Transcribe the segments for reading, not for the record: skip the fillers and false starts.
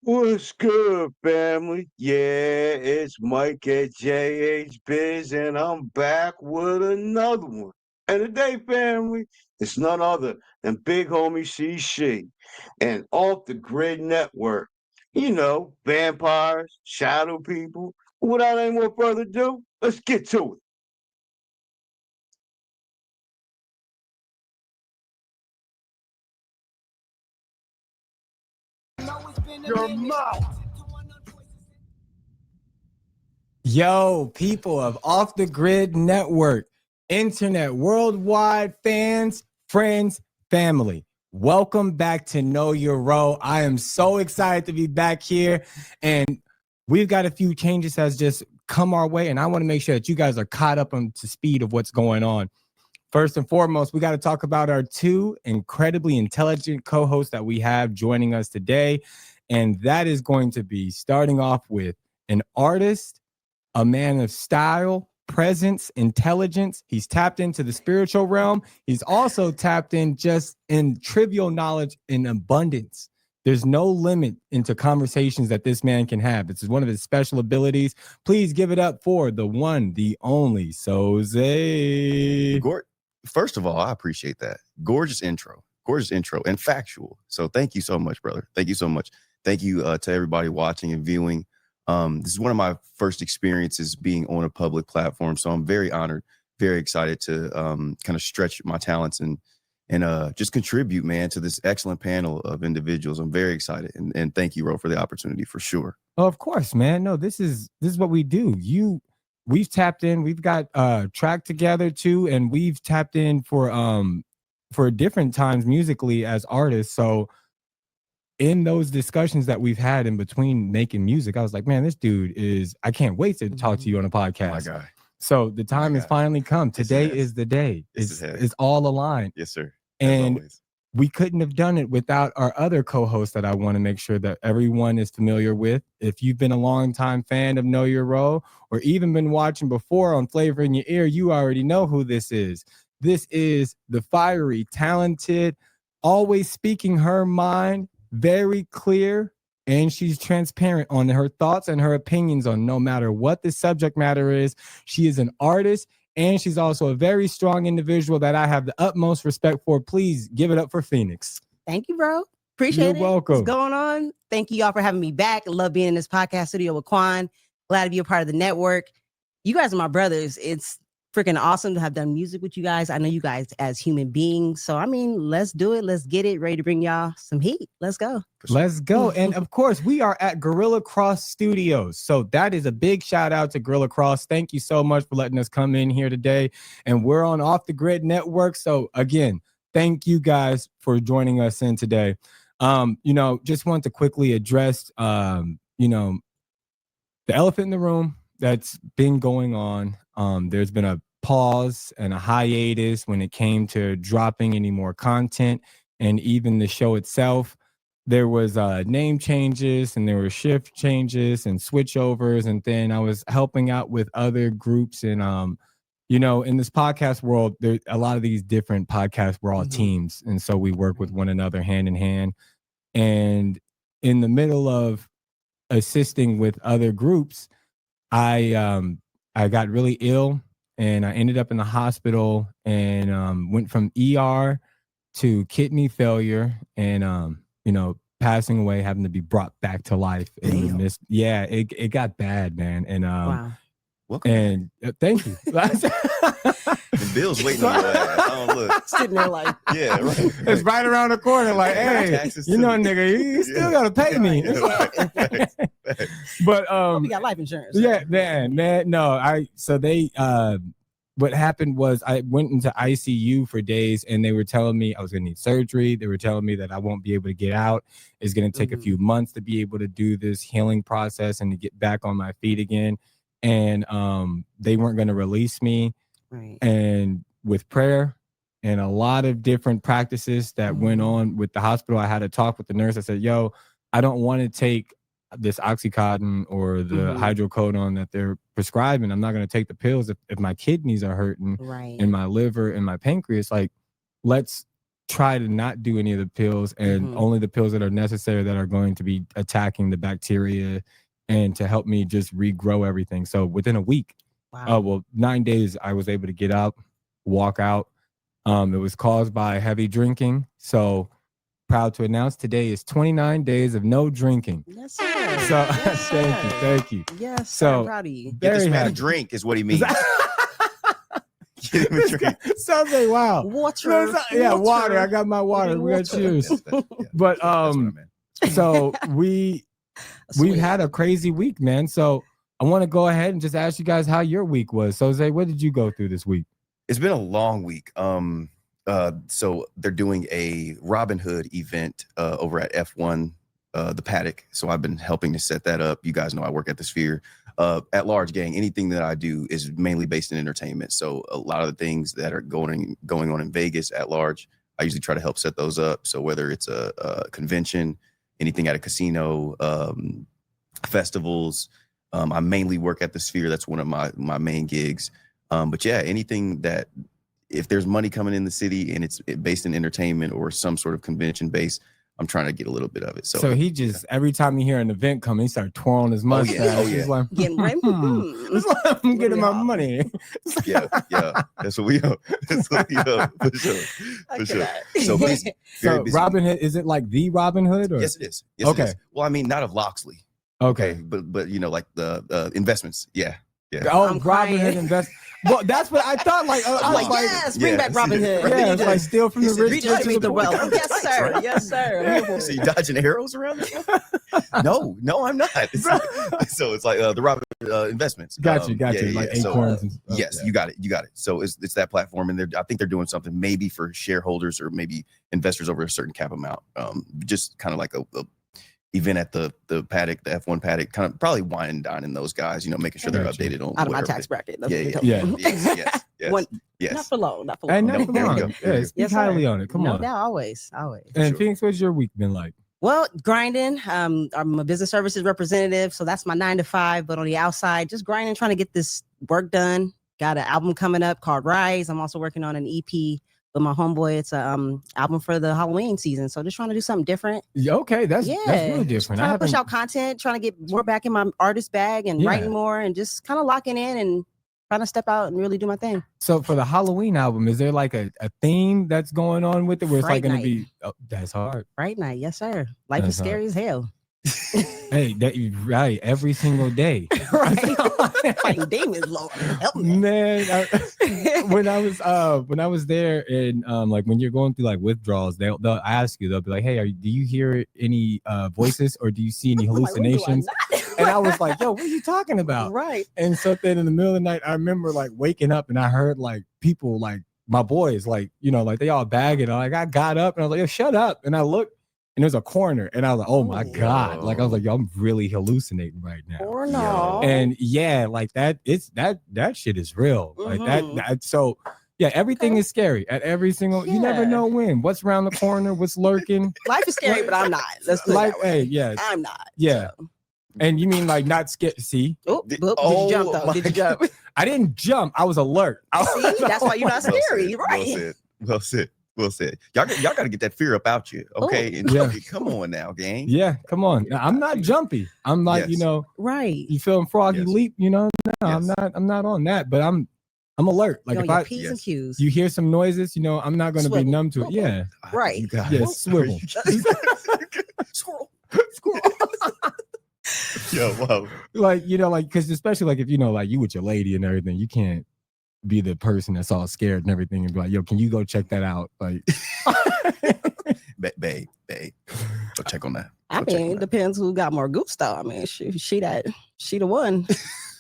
What's good, family? Yeah, it's Mike at jhbizz, and I'm back with another one. And today, family, it's none other than Big Homie CC and Off the Grid Network. You know, vampires, shadow people. Without any more further ado, let's get to it. Your mouth. Yo, people of Off the Grid Network, internet worldwide fans, friends, family. Welcome back to Know Your Role. I am so excited to be back here, and we've got a few changes that's just come our way, and I want to make sure that you guys are caught up on to speed of what's going on. First and foremost, we got to talk about our two incredibly intelligent co-hosts that we have joining us today, and that is going to be starting off with an artist, a man of style, presence, intelligence. He's tapped into the spiritual realm. He's also tapped in just in trivial knowledge in abundance. There's no limit into conversations that this man can have. This is one of his special abilities. Please give it up for the one, the only Soze. First of all, I appreciate that. Gorgeous intro, and factual. So thank you so much, brother. Thank you so much. Thank you to everybody watching and viewing. This is one of my first experiences being on a public platform, so I'm very honored, very excited to kind of stretch my talents and just contribute, man, to this excellent panel of individuals. I'm very excited, and thank you, Ro, for the opportunity for sure. Oh, of course, man. No, this is what we do. We've tapped in. We've got track together too, and we've tapped in for different times musically as artists. So in those discussions that we've had in between making music, I was like, man, this dude is, I can't wait to talk to you on a podcast. Oh my God. So the time has finally come. Today is the day. It's all aligned. Yes, sir. And we couldn't have done it without our other co-host that I want to make sure that everyone is familiar with. If you've been a long-time fan of Know Your Role, or even been watching before on Flavor in Your Ear, you already know who this is. This is the fiery, talented, always speaking her mind, very clear, and she's transparent on her thoughts and her opinions on no matter what the subject matter is. She is an artist, and she's also a very strong individual that I have the utmost respect for. Please give it up for Phoenix. Thank you, bro. Appreciate it. You're welcome. What's going on? Thank you, y'all, for having me back. I love being in this podcast studio with Quan. Glad to be a part of the network. You guys are my brothers. It's freaking awesome to have done music with you guys. I know you guys as human beings. So, I mean, let's do it. Let's get it. Ready to bring y'all some heat. Let's go. Let's go. And of course, we are at Gorilla Cross Studios. So that is a big shout out to Gorilla Cross. Thank you so much for letting us come in here today. And we're on Off the Grid Network. So again, thank you guys for joining us in today. Just want to quickly address, the elephant in the room that's been going on. There's been a pause and a hiatus when it came to dropping any more content, and even the show itself. There was name changes, and there were shift changes and switchovers, and then I was helping out with other groups. And in this podcast world, there a lot of these different podcasts, we're all teams, and so we work with one another hand in hand. And in the middle of assisting with other groups, I got really ill, and I ended up in the hospital, and went from ER to kidney failure, and passing away, having to be brought back to life. It got bad, man. And Wow. Welcome. And thank you. And Bill's waiting on your ass. I don't look. Sitting there like, Yeah, right. It's right around the corner. Like, hey, Taxes nigga, you still gotta pay me. But we got life insurance. yeah, man, no, what happened was I went into ICU for days, and they were telling me I was gonna need surgery. They were telling me that I won't be able to get out. It's gonna take a few months to be able to do this healing process and to get back on my feet again. And they weren't gonna release me. Right. And with prayer and a lot of different practices that went on with the hospital, I had a talk with the nurse. I said, yo, I don't want to take this Oxycontin or the hydrocodone that they're prescribing. I'm not going to take the pills if my kidneys are hurting, Right. and my liver and my pancreas. Like, let's try to not do any of the pills and only the pills that are necessary that are going to be attacking the bacteria and to help me just regrow everything. So within a week, 9 days, I was able to get out, walk out. It was caused by heavy drinking. So proud to announce today is 29 days of no drinking. Yes, sir. So Yes, thank you. Yes, So I'm proud of you. Get this very man a happy. drink is what he means. Get him a drink. Sounds like wow. Water. Yeah, water. I got my water. We got cheers. But so we've had a crazy week, man. So I want to go ahead and just ask you guys how your week was. So Zay, what did you go through this week? It's been a long week. So they're doing a Robin Hood event over at F1, the paddock. So I've been helping to set that up. You guys know I work at the Sphere. At large, gang, anything that I do is mainly based in entertainment. So a lot of the things that are going on in Vegas at large, I usually try to help set those up. So whether it's a convention, anything at a casino, festivals, I mainly work at the Sphere. That's one of my main gigs. But yeah, anything that, if there's money coming in the city and it's based in entertainment or some sort of convention base, I'm trying to get a little bit of it. So he just, every time you hear an event coming, he start twirling his mustache. He's like, Getting right. I'm getting my money. yeah. That's what we are. That's what we are, for sure. For sure. So busy. So Robin Hood, is it like the Robin Hood? Or? Yes, it is. Yes, okay. It is. Well, I mean, not of Loxley. Okay. But you know, like the investments. Yeah. Oh, Robin Hood invest. Well, that's what I thought. Like, I was like, yes, bring back Robin Hood. Yeah, it's like steal from the rich. Redistribute the wealth. Yes, sir. Right? Yes, sir. Yeah. So you dodging arrows around there? No, I'm not. So it's like the Robin investments. Got you. Like acorns. And stuff. Yes, you got it. So it's that platform, and I think they're doing something maybe for shareholders or maybe investors over a certain cap amount. Just kind of like a event at the paddock, the F1 paddock, kind of probably wine and dining those guys, making sure they're updated on out of my tax bracket. Yes. Not for long. And not for long. Yeah, speak highly on it. Come on. No, always. And Phoenix, what's your week been like? Well, grinding. I'm a business services representative, so that's my 9 to 5. But on the outside, just grinding, trying to get this work done. Got an album coming up called Rise. I'm also working on an EP with my homeboy. It's a album for the Halloween season. So just trying to do something different. Okay, that's really different. Trying to push out content, trying to get more back in my artist bag and writing more and just kind of locking in and trying to step out and really do my thing. So for the Halloween album, is there like a theme that's going on with it where it's like going to be, that's hard. Fright night. Yes, sir. Life is scary as hell. Hey, right, every single day. Fighting demons, Lord help me. Man, when I was there and like when you're going through like withdrawals, they'll ask you, they'll be like, hey, do you hear any voices or do you see any hallucinations? And I was like, yo, what are you talking about? Right. And so then in the middle of the night, I remember like waking up and I heard like people, like my boys, like, like they all bagging. Like I got up and I was like, yo, shut up. And I looked and there's a corner and I was like, oh my God. Like I was like, yo, I'm really hallucinating right now. Or no. And yeah, like that shit is real. Like that. So yeah, everything is scary at every single, you never know when, what's around the corner, what's lurking. Life is scary, but I'm not. Let's put it that way. Hey, yeah. I'm not. Yeah. So. And you mean like not scared? See? Did you jump though? Did you jump? I didn't jump. I was alert. See, that's why you're not scary, right? Well said. Y'all got to get that fear up out you, okay? And come on now, gang. Yeah, come on. Now, I'm not jumpy. I'm like, right. You feeling froggy leap? No, I'm not on that. But I'm alert. Like if P's and Q's. You hear some noises, I'm not going to be numb to it. Yeah, right. Yeah, swivel. Squirrel. Yo, wow. Like because especially like if like you with your lady and everything, you can't be the person that's all scared and everything and be like, yo, can you go check that out? Like, babe, go check on that. I mean, it depends who got more gusto. I mean, she the one.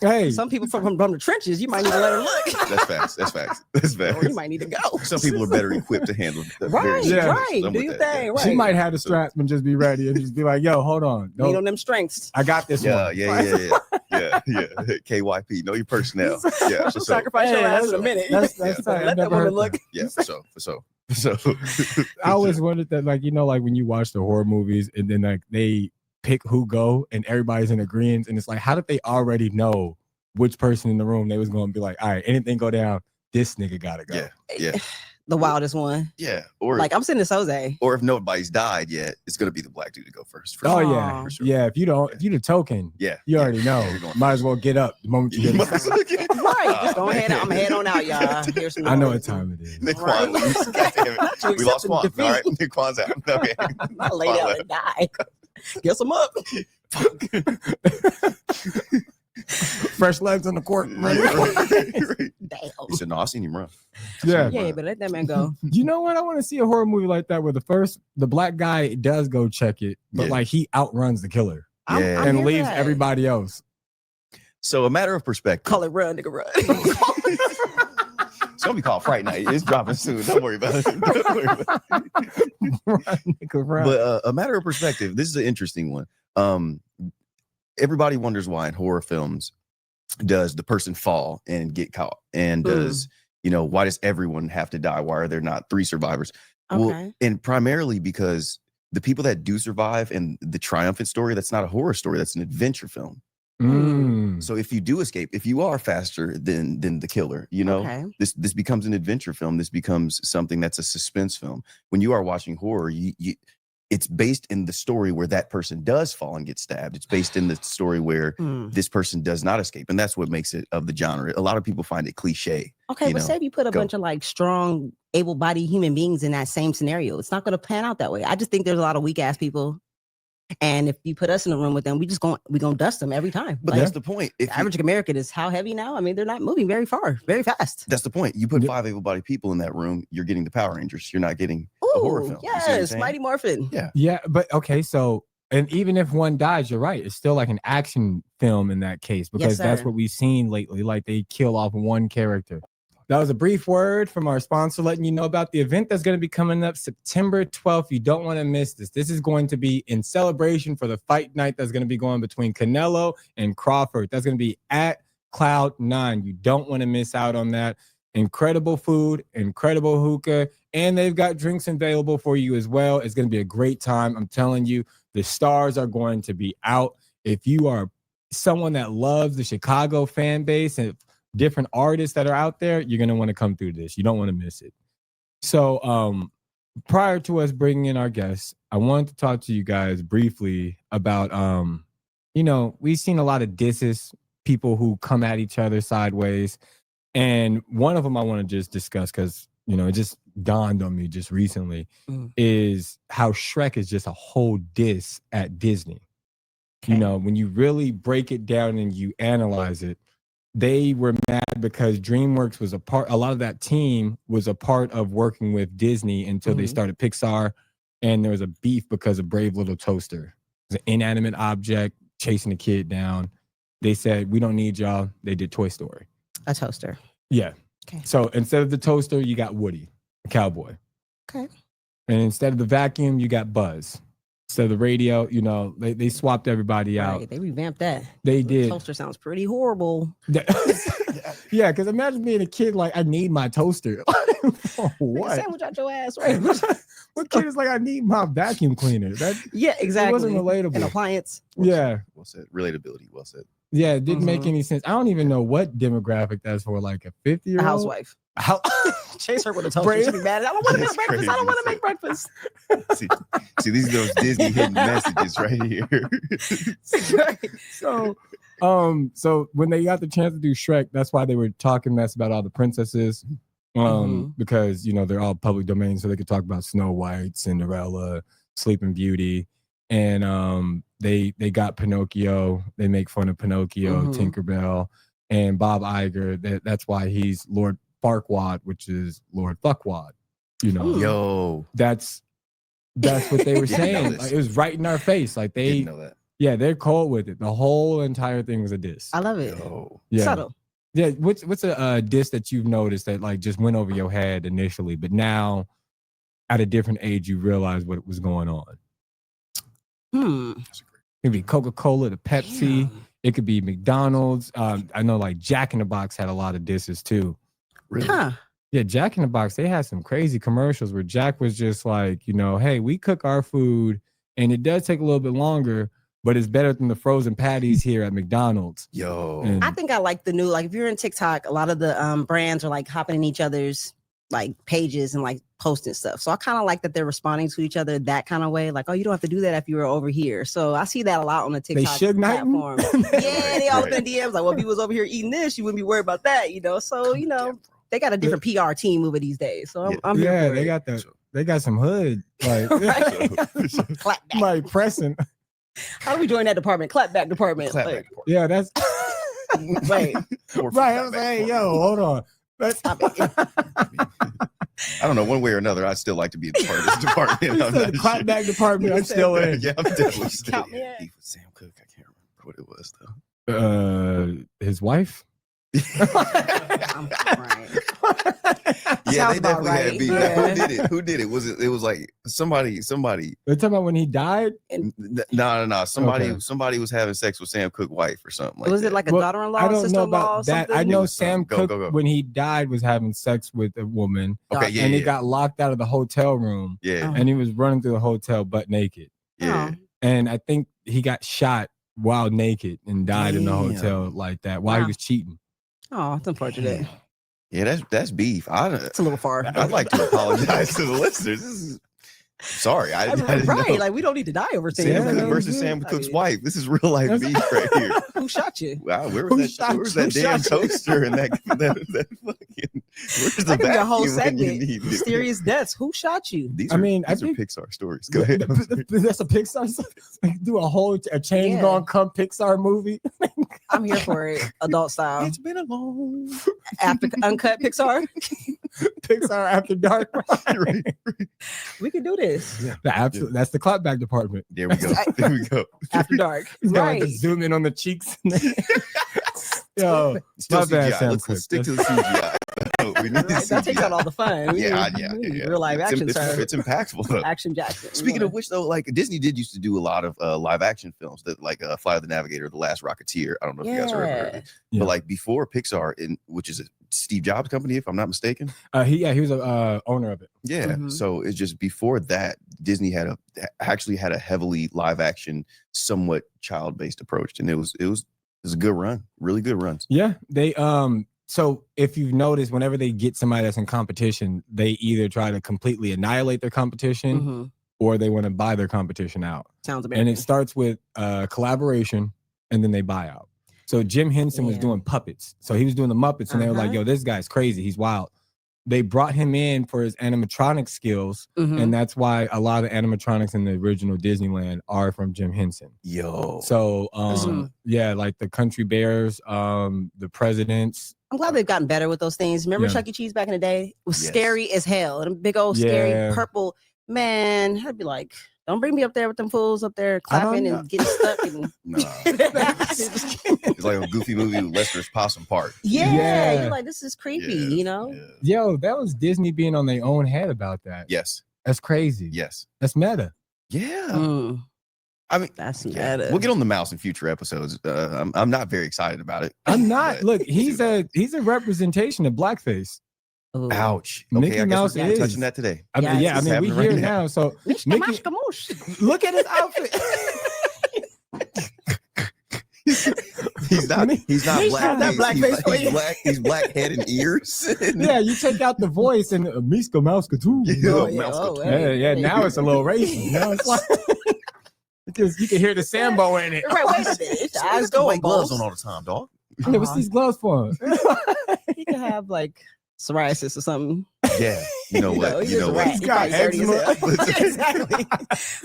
Hey, some people from the trenches, you might need to let her look. That's facts. Or you might need to go. Some people are better equipped to handle the right. Do your thing. Right. She might have the strap and just be ready and just be like, yo, hold on. Need on them strengths. I got this one. Yeah. KYP, know your personnel. Yeah, she'll sacrifice your ass in a minute. That's let that woman look. Yeah, for sure. So I always wondered that, like, like when you watch the horror movies and then like they pick who go and everybody's in agreement, and it's like, how did they already know which person in the room they was going to be like, all right, anything go down, this nigga gotta go. Yeah. the wildest one. Yeah, or Like I'm sending Soze. or if nobody's died yet, it's gonna be the black dude to go first. For Oh sure. yeah, For sure. yeah. If you the token, Yeah, you yeah, already know. yeah, you're going Might first. as well get up the moment you You get might it. as well get- Right, just go ahead. I'm head on out, y'all. Here's some I know what noise. time it is. Then Quan leaves. God damn it. Not you We lost accepting Quan. All right, defeat. Quan's out. Okay. I lay Quan down left. and die. Guess I'm up. Fresh legs on the court. Right, right. Damn. He said, "No, I seen him run." Yeah. Yeah, but let that man go. You know what? I want to see a horror movie like that where the black guy does go check it, but Yeah. like he outruns the killer Yeah. I'm and here for leaves that. everybody else. So a matter of perspective. Call it run, nigga, run. It's gonna be called Fright Night. It's dropping soon. Don't worry about it. Don't worry about it. Nigga, run. But a matter of perspective, this is an interesting one. Everybody wonders why in horror films does the person fall and get caught, and does why does everyone have to die? Why are there not 3 survivors? Okay. Well, and primarily because the people that do survive and the triumphant story, that's not a horror story, that's an adventure film. Mm. So if you do escape, if you are faster than the killer, Okay. this becomes an adventure film. This becomes something that's a suspense film. When you are watching horror, it's based in the story where that person does fall and get stabbed. It's based in the story where this person does not escape, and that's what makes it of the genre. A lot of people find it cliche. Okay, but say if you put a go. bunch of like strong, able-bodied human beings in that same scenario, it's not going to pan out that way. I just think there's a lot of weak-ass people, and if you put us in a room with them, we gonna dust them every time. But Like, that's the point. If the you- average American is how heavy now? I mean, they're not moving very far, very fast. that's the point. You put Yep. 5 able-bodied people in that room, you're getting the Power Rangers. You're not getting a horror film. You see what I'm Yes, saying? Mighty Morphin. Yeah. Yeah, but okay, so and even if one dies, you're right. It's still like an action film in that case because that's sir. what we've seen lately. Like they kill off one character. That was a brief word from our sponsor letting you know about the event that's going to be coming up September 12th. You don't want to miss this. This is going to be in celebration for the fight night that's going to be going between Canelo and Crawford. That's going to be at Cloud9. You don't want to miss out on that. Incredible food, incredible hookah, and they've got drinks available for you as well. It's going to be a great time. I'm telling you, the stars are going to be out. If you are someone that loves the Chicago fan base and different artists that are out there, you're going to want to come through this. You don't want to miss it. So prior to us bringing in our guests, I wanted to talk to you guys briefly about, we've seen a lot of disses, people who come at each other sideways. And one of them I want to just discuss because, it just dawned on me just recently is how Shrek is just a whole diss at Disney. Okay. When you really break it down and you analyze it, they were mad because DreamWorks was a lot of that team was a part of working with Disney until they started Pixar. And there was a beef because of Brave Little Toaster. It was an inanimate object chasing a kid down. They said, we don't need y'all. They did Toy Story. A toaster. Yeah. Okay. So instead of the toaster, you got Woody, a cowboy. Okay. And instead of the vacuum, you got Buzz. Instead of the radio, they swapped everybody out. Right, they revamped that. They The did. toaster sounds pretty horrible. Yeah, because imagine being a kid like, I need my toaster. Make a What? sandwich out your ass, right? What kid is like, I need my vacuum cleaner? That Yeah, exactly. It wasn't relatable. An appliance. Yeah. Well said. Relatability. Well said. Yeah, it didn't make Mhm. any sense. I don't even know what demographic that's for, like a 50-year-old. A housewife. How- Chase her with a toaster. Brave- She'll be mad. I don't want to make That's breakfast. I don't want to crazy. make breakfast. See, these are those Disney hidden messages right here. So when they got the chance to do Shrek, that's why they were talking mess about all the princesses. Because they're all public domain, so they could talk about Snow White, Cinderella, Sleeping Beauty, and they got Pinocchio. They make fun of Pinocchio, Mhm. Tinkerbell, and Bob Iger. That's why he's Lord Farquaad, which is Lord Fuckwad. Yo, That's what they were Didn't know saying. this. Like, it was right in our face. Like didn't know that. yeah, they're cold with it. The whole entire thing was a diss. I love it. Yo, Yeah. Subtle. Yeah, what's a diss that you've noticed that like just went over your head initially, but now at a different age you realize what was going on? It could be Coca-Cola to Pepsi. Damn. It could be McDonald's. I know like Jack in the Box had a lot of disses too. really? Huh. Yeah, Jack in the Box, they had some crazy commercials where Jack was just like, hey, we cook our food and it does take a little bit longer, but it's better than the frozen patties here at McDonald's. Yo, And- I think I like the new, like if you're in TikTok, a lot of the brands are like hopping in each other's like pages and like posting stuff. So I kind of like that they're responding to each other that kind of way. Like, oh, you don't have to do that if you were over here. So I see that a lot on the TikTok platform. Yeah, they all up in DMs like, well, if he was over here eating this, you wouldn't be worried about that, you know. So you know, they got a different PR team over these days. So I'm here for they got some hood like like pressing. How do we join that department? Clapback department. Like, yeah, that's right. Right. I was like, hey, yo, hold on. I don't know, one way or another, I'd still like to be a part of this department. The clapback department, I'm still in. Yeah, I'm definitely still Count me in. beef with Sam Cooke. I can't remember what it was though. His wife. I'm crying. Yeah, Sounds they about definitely right. had beef. Yeah. Who did it? It was like somebody. They're talking about when he died. No. Somebody was having sex with Sam Cooke's wife or something like Was that. it like a Well, daughter-in-law? I don't know sister-in-law, about that. something? I know was Sam something. Cooke Go. when he died was having sex with a woman, Okay, and he yeah. got locked out of the hotel room, Yeah, and he was running through the hotel butt naked, yeah. and I think he got shot while naked and died in the Damn. hotel like that while he Wow. was cheating. Oh, it's unfortunate. Yeah, that's beef. It's a little far. I'd like to apologize to the listeners. Sorry, I didn't right. know. Like, we don't need to die over things. Sam Yeah, Cooke no, versus yeah. Sam Cooke's wife. This is real life beef right here. Who shot you? Wow, where Who was shot that you? damn Who shot you? toaster and that fucking where's the That could be a whole vacuum when you segment. need it? Mysterious deaths. Who shot you? These I are, mean, I these are think- Pixar stories. Go ahead. That's a Pixar. Do a Change Yeah. Gone Come Pixar movie. I'm here for it. Adult style. It's been a long. After uncut Pixar. Pixar After Dark. We can do this. That's the clapback department. There we go. There we go. After dark. He's got Right. like to zoom in on the cheeks. Yo, Still my bad, CGI. Sam Let's Cooke. stick to the CGI. We need the Right, that takes CGI. out all the fun. We Yeah, need yeah. real live action, sir. It's impactful though. Action Jackson. Speaking of which, though, like Disney did used to do a lot of live action films that, like Flight of the Navigator, The Last Rocketeer. I don't know if you guys are ever heard of it. Yeah. But like before Pixar, which is a Steve Jobs company, if I'm not mistaken. He was a owner of it. Yeah. Mhm. So it's just before that, Disney actually had a heavily live action, somewhat child based approach, and it was a good run, really good runs. Yeah, they so if you've noticed, whenever they get somebody that's in competition, they either try to completely annihilate their competition Mhm. or they want to buy their competition out. Sounds American. And it starts with collaboration and then they buy out. So Jim Henson was Yeah. doing puppets. So he was doing the Muppets and they were like, Uh-huh. yo, this guy's crazy. He's wild. They brought him in for his animatronic skills. Mhm. And that's why a lot of animatronics in the original Disneyland are from Jim Henson. Yo. So Mhm. yeah, like the Country Bears, the Presidents. I'm glad they've gotten better with those things. Remember Yeah. Chuck E. Cheese back in the day? It was Yes. scary as hell. And a big old Yeah. scary purple man. I'd be like, don't bring me up there with them fools up there clapping know. and getting stuck. And Nah. It's like a goofy movie with Lester's Possum Park. yeah, Yeah. you're like, this is creepy, Yeah, you know? yeah. Yo, that was Disney being on their own head about that. Yes. That's crazy. Yes. That's meta. Yeah. Mm, I mean, that's yeah. meta. We'll get on the mouse in future episodes. I'm not very excited about it. I'm not. But Look, we'll he's see what a representation of blackface. Ooh. Ouch. Mickey Okay, I guess Mouse we're is. touching that today. I mean, Yes. yeah, I It's mean, we happening right here now. now. So Mishka, Mickey, mashka, moosh. look at his outfit. He's not He's black. not blackface. He's black. He's black head and ears. Yeah, you take out the voice and Miska Mouska too. Yeah. Oh, Mouse oh, could- hey, Yeah, hey. now it's a little racist. Now it's like because you can hear the Sambo in it. Right, wait a minute. So Eyes got the go white gloves balls. on all the time, dog. Yeah, what's these gloves for? He could have like psoriasis or something. Yeah. You know what? he You is know a what? rat. He's He got probably dirty as eczema. hell. Yeah, exactly.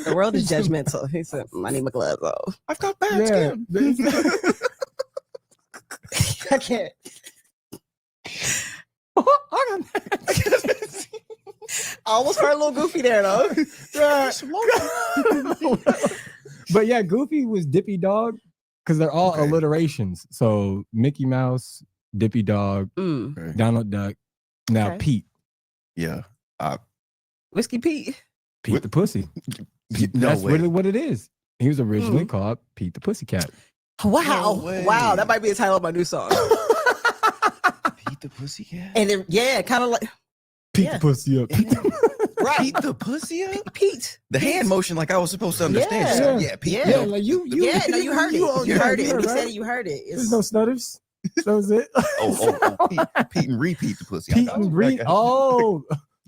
The world is judgmental. He said, I need my gloves off. I've got bad skin. I can't. I almost heard a little goofy there though. But yeah, Goofy was Dippy Dog because they're all Okay. alliterations. So Mickey Mouse, Dippy Dog, Mm. Okay. Donald Duck, now Okay. Pete. Yeah. Whiskey Pete. Pete What- the Pussy. No That's way. really what it is. He was originally called Pete the Pussycat. Wow. No way. Wow. That might be the title of my new song. Pete the Pussycat. And then yeah, kind of like Pete Yeah. the Pussy up. right. Pete the Pussy up? Pete. The hand motion, like I was supposed to understand. Yeah. So, yeah, Pete. Yeah. Yeah, like you yeah, no, you heard it. You yeah, heard it. yeah, He said right? it, you heard it. There's It's, no snutters. That was it. Pete and repeat the pussy. Pete and oh,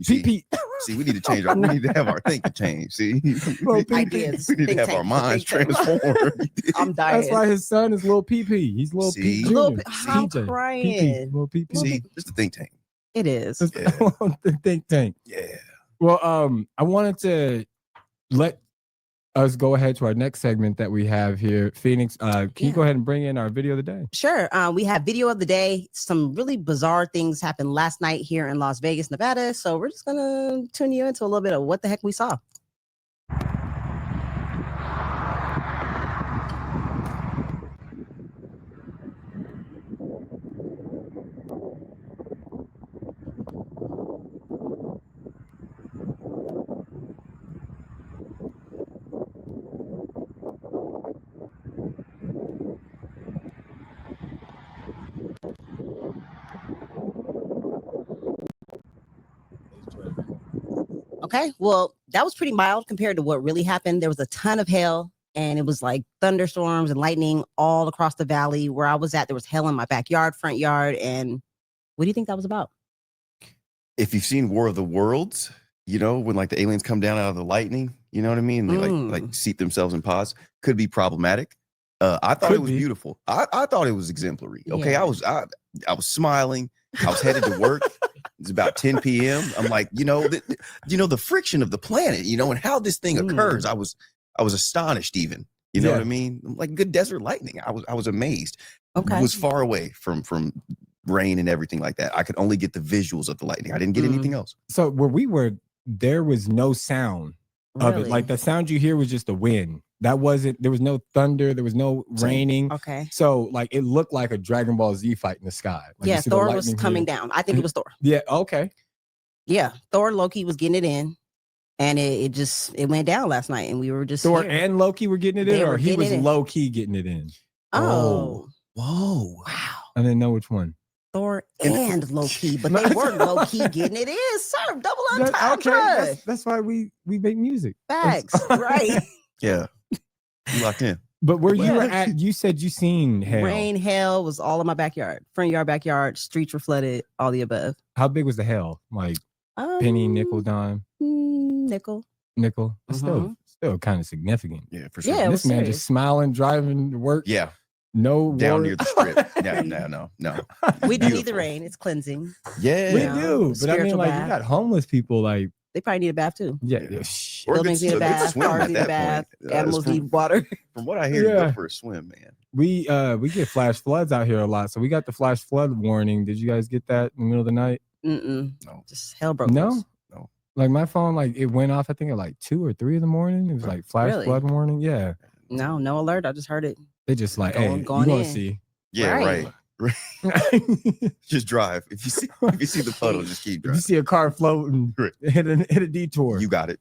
Pete. See, we need to change we need to have our thinking change. See, Well, Ideas. we need to Think have our tank. minds Think tank. transformed. I'm dying. That's why his son is Lil PP. He's Lil See? P. Lil Jr. P- I'm PJ. crying. PP. Lil PP. See, just the think tank. It is. That's Yeah. the think tank. Yeah. Well, I wanted to let us go ahead to our next segment that we have here. Phoenix, can you go ahead and bring in our video of the day? Sure. We have video of the day. Some really bizarre things happened last night here in Las Vegas, Nevada. So we're just gonna tune you into a little bit of what the heck we saw. Okay, well, that was pretty mild compared to what really happened. There was a ton of hail, and it was like thunderstorms and lightning all across the valley. Where I was at, there was hail in my backyard, front yard. And what do you think that was about? If you've seen War of the Worlds, you know, when like the aliens come down out of the lightning, you know what I mean? They like seat themselves in pods. Could be problematic. I thought it was beautiful. I thought it was exemplary. Okay, Yeah. I was smiling. I was headed to work. It's about 10 p.m. I'm like, the friction of the planet, and how this thing occurs. I was astonished even. You know what I mean? Like good desert lightning. I was amazed. Okay. It was far away from rain and everything like that. I could only get the visuals of the lightning. I didn't get anything else. So where we were, there was no sound of it. Really? Like the sound you hear was just the wind. There was no thunder. There was no raining. Okay. So like it looked like a Dragon Ball Z fight in the sky. Like, Yeah, you see the Thor was lightning coming here. down. I think it was Thor. Yeah. Okay. Yeah, Thor Loki was getting it in, and it went down last night, and we were just Thor here. and Loki were getting it They in, were or he getting was it in. low key getting it in. Oh, Whoa. wow. I didn't know which one. Thor and Loki, but they were low key getting it in, sir. Double entendre. That's why we make music. Facts, right? Yeah. You locked in. But where you Yeah. were at, you said you seen hail. Rain, hail was all in my backyard. Front yard, backyard, streets were flooded, all the above. How big was the hail? Like penny, nickel, dime, nickel. It's still kind of significant. Yeah, for sure. Yeah, it This was man serious. just smiling, driving to work. Yeah. No Down worry. near the strip. No. We do need the Beautiful. rain. It's cleansing. Yeah. We Yeah. do, but I mean, Spiritual like bath. you got homeless people, like They probably need a bath too. yeah. Or Buildings need a bath. swim Cars at need a that bath. point. Animals From- need water. From what I hear, you Yeah. go for a swim, man. We get flash floods out here a lot, so we got the flash flood warning. Did you guys get that in the middle of the night? Mm-mm. No. Just hell broke No? loose. Like my phone, like it went off. I think at like 2 or 3 in the morning. It was like flash Really? flood warning. Yeah, No alert. I just heard it. they just like, Going- hey, you going want to in. see? Yeah, Right. right. Just drive. If you see the puddle, just keep If you driving. see a car floating, Right. hit a detour. You got it.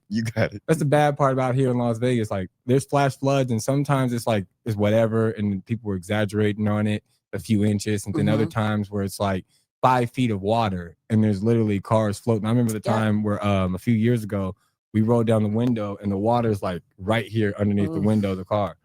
That's the bad part about here in Las Vegas. Like there's flash floods, and sometimes it's like it's whatever, and people are exaggerating on it a few inches, and then other times where it's like 5 feet of water, and there's literally cars floating. I remember the time where a few years ago we rolled down the window, and the water's like right here underneath the window of the car.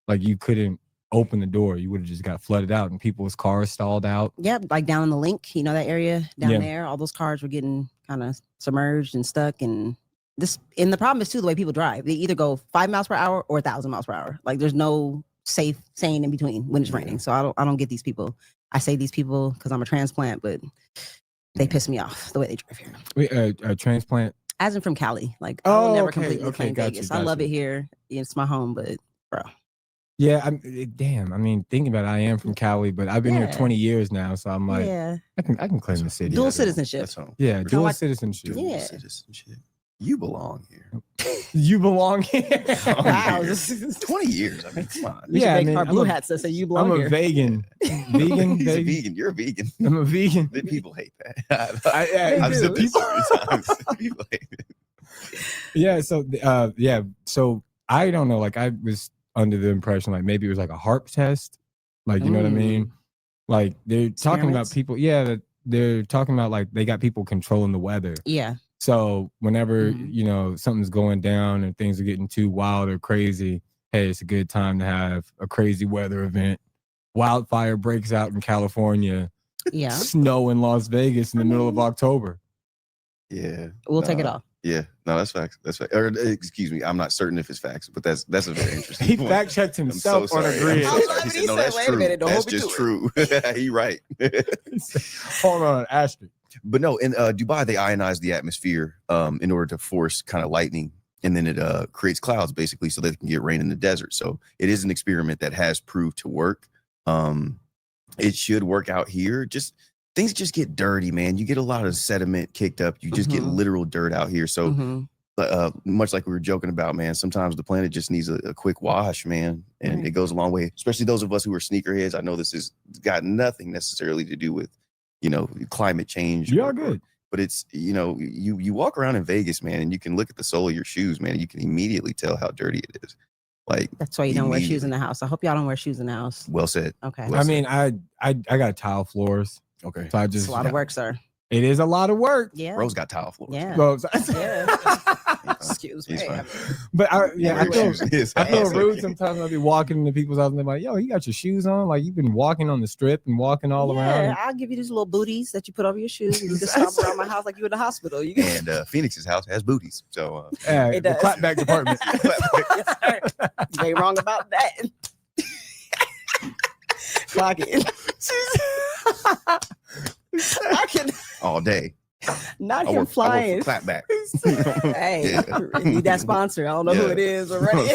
Like you couldn't open the door; you would have just got flooded out, and people's cars stalled out. Yep, like down in the link, that area down Yeah. there, all those cars were getting kind of submerged and stuck. And the problem is too the way people drive. They either go 5 miles per hour or 1,000 miles per hour. Like there's no safe saying in between when it's raining. So I don't get these people. I say these people because I'm a transplant, but they piss me off the way they drive here. We a transplant. As in from Cali, like I will Oh, never okay, completely okay, claim got Vegas. you, I got love you. it here. It's my home, but Yeah, damn. I mean, thinking about it, I am from Cali, but I've been here Yeah. 20 years now, so I'm like, yeah, I can claim the city. dual Yeah, citizenship. That's home. Yeah, For dual like- citizenship. Dual Yeah. citizenship. You belong here. You belong here. Wow, Here. this is- 20 years. I mean, come on. We should Yeah, I make mean, our I'm blue a- hats that say you I'm belong a here. vegan. Vegan, He's a vegan. vegan. You're a vegan. I'm a vegan. The people hate that. I I've do. said this so many times. The people hate it. Yeah. So I don't know. Like I was under the impression like maybe it was like a HARP test. Like, you know what I mean? Like they're talking about Experiments? people. Yeah. That they're talking about like they got people controlling the weather. Yeah, So whenever, Mhm. something's going down and things are getting too wild or crazy, hey, it's a good time to have a crazy weather event. wildfire breaks out in California, Yeah. snow in Las Vegas in the middle of October. Yeah. We'll take it off. Yeah. No, that's facts. That's facts. Or, excuse me. I'm not certain if it's facts, but that's a very interesting He point. fact checked himself on a I'm grid. so sorry. He said, no, that's Wait a true. minute, don't That's hold me just to true. He right. Hold on, asterisk. But no, in Dubai, they ionize the atmosphere in order to force kind of lightning, and then it creates clouds basically so they can get rain in the desert. So it is an experiment that has proved to work. It should work out here. Just things just get dirty, man. You get a lot of sediment kicked up. You just get literal dirt out here. So much like we were joking about, man, sometimes the planet just needs a quick wash, man. And it goes a long way, especially those of us who are sneakerheads. I know this has got nothing necessarily to do with, climate change. You are good. But it's, you walk around in Vegas, man, and you can look at the sole of your shoes, man. And you can immediately tell how dirty it is. Like, that's why you don't wear shoes in the house. I hope y'all don't wear shoes in the house. Well said. Okay. Well I said. mean, I got tile floors. Okay. So It's a lot of work, sir. It is a lot of work. Yeah. Rose got tile floors. Yeah. Well, Excuse me. But I feel Okay. rude sometimes. I'll be walking into people's house and they're like, yo, you got your shoes on? Like you've been walking on the strip and walking all around. I'll give you these little booties that you put over your shoes and you can stomp around my house like you in the hospital. You can. And Phoenix's house has booties. So The does. clapback department. Yes, sir. You ain't wrong about that. Clock it. I can all day. not I him work flying. for clapback. Hey, need that sponsor. I don't know who it is already.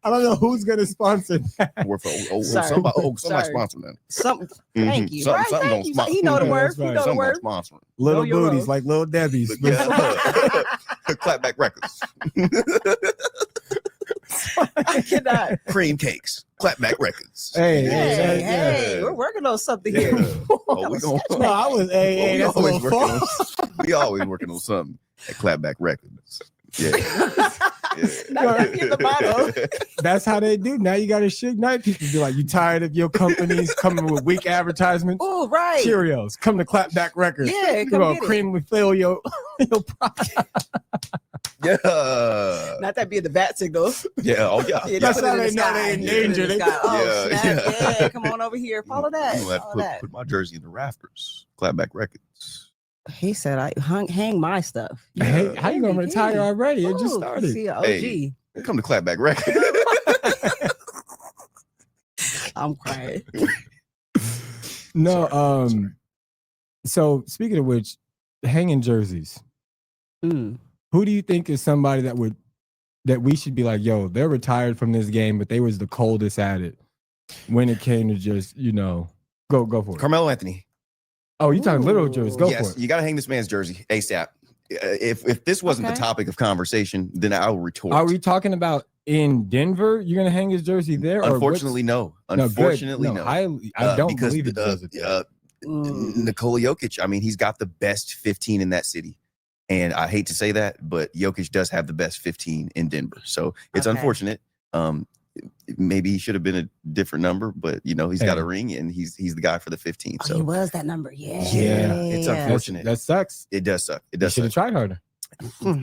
I don't know who's gonna sponsor that. Work for Sorry. somebody Sorry. sponsor them. Something. Thank you. Something- Right, something thank gonna you. sponsor. He know the Yeah, word. that's He right. know the Someone word. sponsoring. Little Know your booties role. like little Debbie's. Yeah. Clapback records. I cannot. Cream cakes. Clapback records. Hey, Hey, we're working on something here. Oh, we gonna, No, I was we that's a always little working false. on, we always working on something at Clapback Records. Yeah. Now you get the motto. That's how they do. Now you got to Suge Knight people be like, you tired of your companies coming with weak advertisements? Oh, right. Cheerios, come to Clapback Records. Yeah, You come gonna get it. cream with fill your product. Yeah. Not that being the bat signal. Yeah. Oh, yeah. Yeah, That's put it how in they the know sky. they in Put it in danger. the They- sky. Oh, Yeah, snap. yeah. Yeah, come on over here. Follow that. I'm gonna have Follow to that. put my jersey in the rafters. Clapback Records. He said, "I hang my stuff." Hey, how you gonna retire already? It just Ooh, started. See, OG. Hey. Come to Clapback Records. I'm crying. No, Sorry. So speaking of which, hanging jerseys. Mm. Who do you think is somebody that we should be like, yo, they're retired from this game, but they was the coldest at it when it came to just, go for it. Carmelo Anthony. Oh, you talking literal jerseys? Go Yes, for it. you got to hang this man's jersey ASAP. If this wasn't Okay. the topic of conversation, then I will retort. Are we talking about in Denver? You're gonna hang his jersey there? or Unfortunately, no. good. Unfortunately, no. I don't because believe it does it. Nikola Jokic, I mean, he's got the best 15 in that city. And I hate to say that, but Jokic does have the best 15 in Denver. So it's Okay. unfortunate. Maybe he should have been a different number, but he's got a ring and he's the guy for the 15. Oh, So he was that number. Yeah. it's That's- unfortunate. That sucks. It does suck. It You does should have suck. tried harder.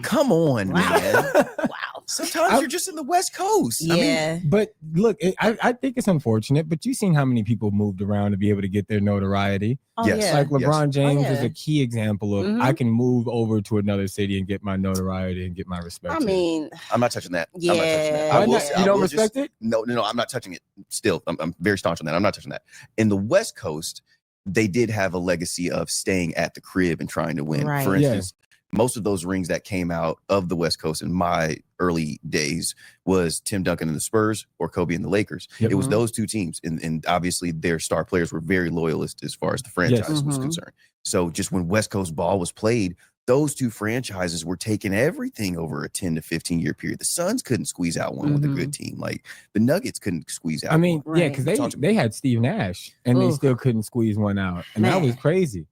Come on, Wow. man. Wow. Sometimes you're just in the West Coast. I mean, Yeah. But look, I think it's unfortunate, but you've seen how many people moved around to be able to get their notoriety. Oh, Yes. yeah. Like LeBron James is yeah. a key example of Mhm. I can move over to another city and get my notoriety and get my respect. I here. mean, I'm not touching that. yeah. I'm not touching that. Why will not? say- You don't will just- respect it? No, I'm not touching it. Still, I'm very staunch on that. I'm not touching that. In the West Coast, they did have a legacy of staying at the crib and trying to win. Right. For Yeah. instance, most of those rings that came out of the West Coast in my early days was Tim Duncan and the Spurs or Kobe and the Lakers. Yep. It was Mhm. those two teams. And obviously their star players were very loyalist as far as the franchise was Mhm. concerned. So just when West Coast ball was played, those two franchises were taking everything over a 10 to 15 year period. The Suns couldn't squeeze out one with a good team. Like the Nuggets couldn't squeeze out. I mean, one. yeah, Right. because they had Steve Nash and they Oof. still couldn't squeeze one out. And that was Man. crazy.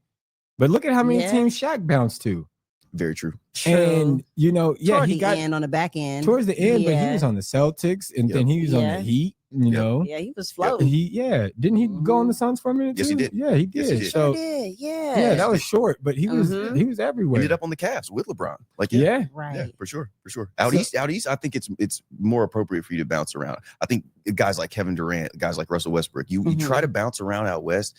But look at how many Yeah. teams Shaq bounced to. Very true. And Toward he the got end on the back end. towards the end, but he Yeah. was on the Celtics and Yep. then he was on Yeah. the Heat. You know, Yeah, he was floating. Didn't he go on the Suns for a minute? Yes, he too? did. Yeah, he did. Yes, he did. So did. Yeah. yeah, that was short, but he was everywhere. Ended up on the Cavs with LeBron. Like yeah. Right. Yeah, for sure. Out east, I think it's more appropriate for you to bounce around. I think guys like Kevin Durant, guys like Russell Westbrook, you try to bounce around out west.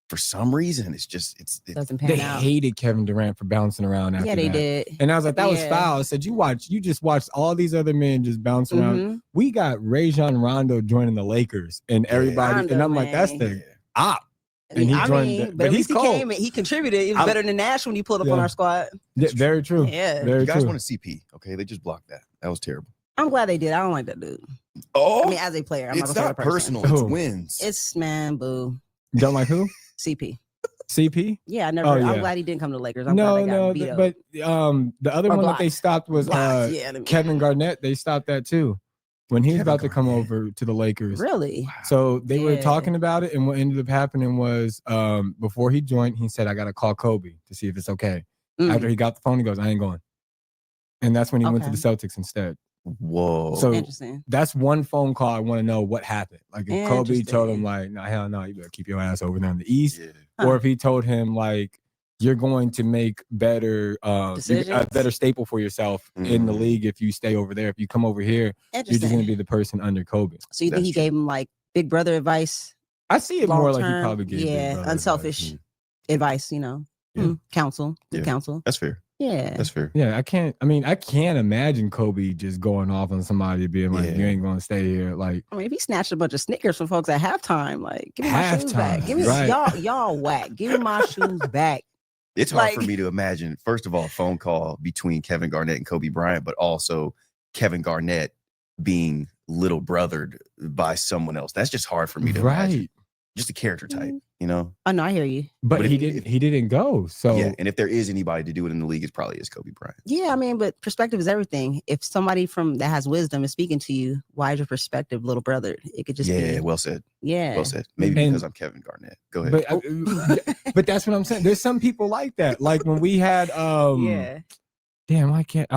For some reason, it's doesn't pan they out. hated Kevin Durant for bouncing around after Yeah, they that. did. And I was like, that was foul. I said, you just watched all these other men just bounce around. We got Rajon Rondo joining the Lakers and everybody. Rondo, and I'm like, that's the op. And he joined, but at he's least he cold. came and he contributed. It was better than Nash when he pulled up on our squad. Yeah, very true. Yeah. Very you guys true. want a CP, okay? They just blocked that. That was terrible. I'm glad they did. I don't like that dude. Oh, I mean, as a player, I'm it's not not personal. It's wins. It's man, boo. Don't like who? CP. CP? Yeah, I never. Oh, yeah. I'm glad he didn't come to the Lakers. I'm glad they got beat up. But the other one that they stopped was Kevin Garnett. They stopped that too when he was about to come over to the Lakers. Really? So they were talking about it, and what ended up happening was before he joined, he said, "I got to call Kobe to see if it's okay." After he got the phone, he goes, "I ain't going," and that's when he went to the Celtics instead. Whoa! So interesting. That's one phone call I want to know what happened. Like if Kobe told him like, "No, hell no, you better keep your ass over there in the East," or if he told him like, "You're going to make better, a better staple for yourself in the league if you stay over there. If you come over here, you're just going to be the person under Kobe." So you think he gave him like big brother advice? I see it more like he probably gave big brother unselfish advice. You know, counsel, counsel. That's fair. Yeah, that's fair. Yeah, I can't imagine Kobe just going off on somebody being like, "You ain't gonna stay here." Like, I mean, if he snatched a bunch of Snickers from folks at halftime, like, give me my shoes back. Give me y'all whack. Give me my shoes back. It's hard for me to imagine. First of all, a phone call between Kevin Garnett and Kobe Bryant, but also Kevin Garnett being little brothered by someone else. That's just hard for me to imagine. Just a character type, you know. Oh no, I hear you. But he didn't go. So yeah, and if there is anybody to do it in the league, it probably is Kobe Bryant. Yeah, I mean, but perspective is everything. If somebody that has wisdom is speaking to you, why is your perspective little brother? It could just be. Yeah, well said. Yeah, well said. Maybe because I'm Kevin Garnett. Go ahead. But that's what I'm saying. There's some people like that. Like when we had damn, I can't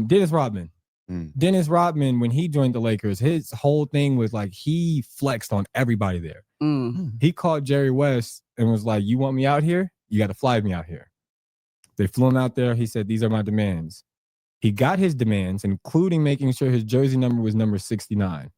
Dennis Rodman. Dennis Rodman, when he joined the Lakers, his whole thing was like he flexed on everybody there. He called Jerry West and was like, "You want me out here? You got to fly me out here." They flew him out there. He said, "These are my demands." He got his demands, including making sure his jersey number was number 69.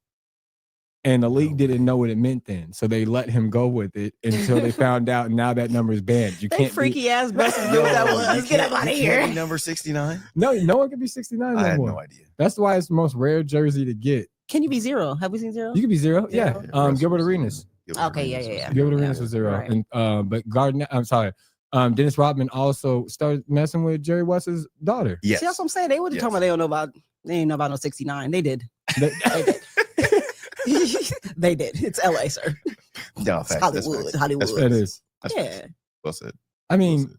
And the league didn't know what it meant then. So they let him go with it until they found out. And now that number is banned. You can't freaky ass best knew what that was. Get him out of here. Number 69? No one can be 69 I had more. no idea. That's why it's the most rare jersey to get. Can you be 0? Have we seen 0? You can be 0. Yeah. Gilbert Arenas. Okay, yeah. Gilbert Arenas was 0. Right. And but Dennis Rodman also started messing with Jerry West's daughter. Yes. See, that's what I'm saying. They would have told me they ain't know about no 69. They did. They did. They did. It's LA, sir. No, it's Hollywood. It is. Well said. I mean,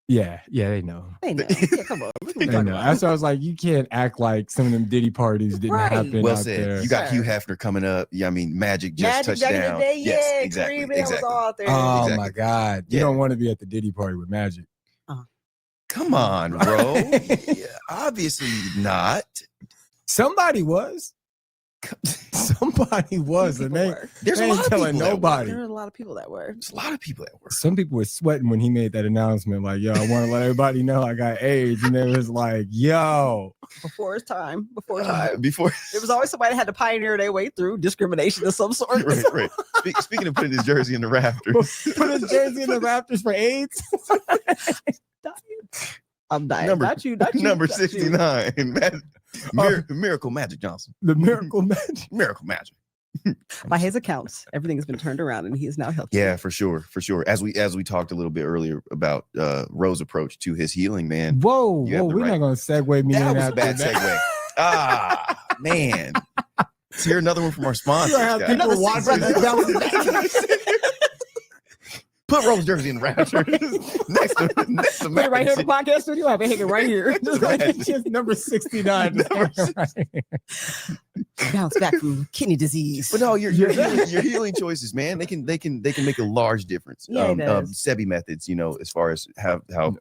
yeah, they know. They know. Yeah, come on. They know. That's why I was like, you can't act like some of them Diddy parties didn't happen. Well out said. there. You got Hugh Hefner coming up. Yeah, I mean, Magic just touched down. Yes, exactly. Was all out there. Oh my God. You don't want to be at the Diddy party with Magic. Come on, bro. Obviously not. Somebody was. Somebody was, and there's a lot of telling people nobody. There were a lot of people that were. There's a lot of people that were. Some people were sweating when he made that announcement, like, "Yo, I want to let everybody know I got AIDS," and it was like, "Yo." Before his time. Before there was always somebody that had to pioneer their way through discrimination of some sort. Right. Speaking of putting his jersey in the rafters, put his jersey in the rafters for AIDS. I'm dying. Number 69. Miracle Magic Johnson. The Miracle Magic. Miracle Magic. By his accounts, everything has been turned around and he is now healthy. Yeah, for sure. As we talked a little bit earlier about Rose's approach to his healing, man. Whoa, we're not gonna segue me. That was a bad segue. Man. Let's hear another one from our sponsors. People watching Put Rose jersey in the rafters next to Magic. Right here in the podcast studio. I've been hanging right here. Just number 69. Bounce back from kidney disease. But no, your healing choices, man. They can make a large difference. Yeah, Sebi methods, as far as how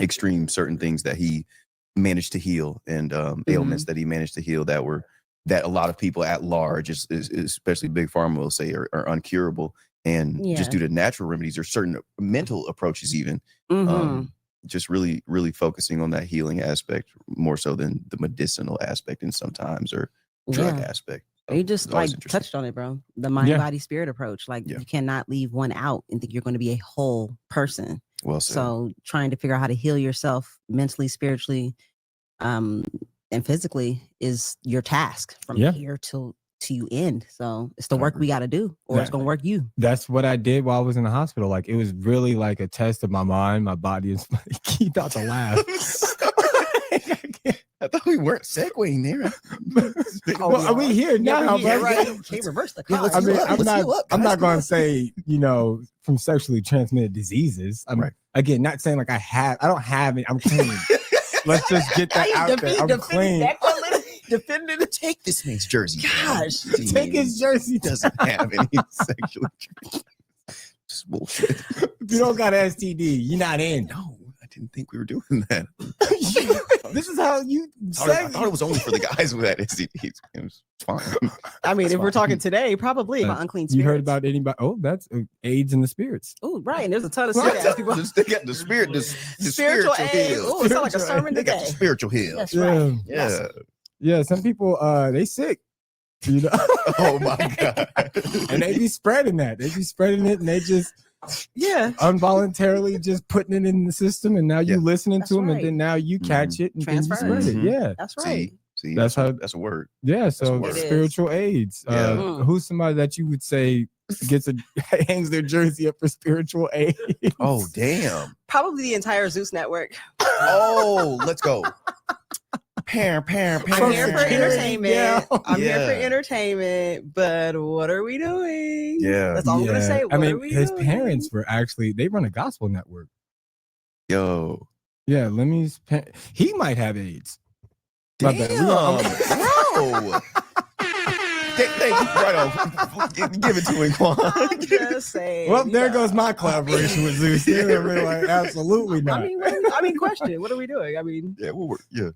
extreme certain things that he managed to heal and ailments that he managed to heal that were that a lot of people at large, especially big pharma, will say are uncurable. And just due to natural remedies or certain mental approaches, even just really, really focusing on that healing aspect more so than the medicinal aspect, and sometimes or drug aspect. So you just like touched on it, bro. The mind, body, spirit approach. Like you cannot leave one out and think you're going to be a whole person. Well said. So trying to figure out how to heal yourself mentally, spiritually, and physically is your task from here till you end. So it's the work we got to do, or it's gonna work you. That's what I did while I was in the hospital. Like it was really like a test of my mind, my body. And keep out the laugh. I thought we weren't segueing there. Well, are we here now? Right? Can't reverse the car. I mean, I'm not going to say, from sexually transmitted diseases. I'm again not saying like I don't have it. I'm clean. Let's just get that out there. I'm clean. Defending to take this man's jersey. Gosh, take his jersey. Doesn't have any sexual. Just bullshit. If you don't got STD, you're not in. No, I didn't think we were doing that. This is how you I thought it was only for the guys who had STDs. It was fine. I mean, if we're talking today, probably about unclean spirits. You heard about anybody? Oh, that's AIDS and the spirits. Oh, right. And there's a ton of serious people. They got the spirit, the spiritual AIDS. Oh, it sounds like a sermon today. They got the spiritual heal. That's right. Yeah. Yeah, some people they sick. Oh my God. And they be spreading that. They be spreading it, and they just involuntarily just putting it in the system, and now you listening to them, and then now you catch it and then you spread it. Yeah. That's right. See, that's how that's a word. Yeah, so spiritual AIDS. Who's somebody that you would say hangs their jersey up for spiritual AIDS? Oh, damn. Probably the entire Zeus network. Oh, let's go. I'm here for entertainment. Yeah. I'm here for entertainment, but what are we doing? Yeah. That's all I'm gonna say. What are we his doing? parents were they run a gospel network. Yo. Yeah, Lemmy's he might have AIDS. Damn. Bro. Thank you. Right on. Give it to him, Quan. I'm just saying. Well, there goes my collaboration with Zeus. Like, absolutely not. I mean, question. What are we doing? I mean, yeah, we'll work. Yeah.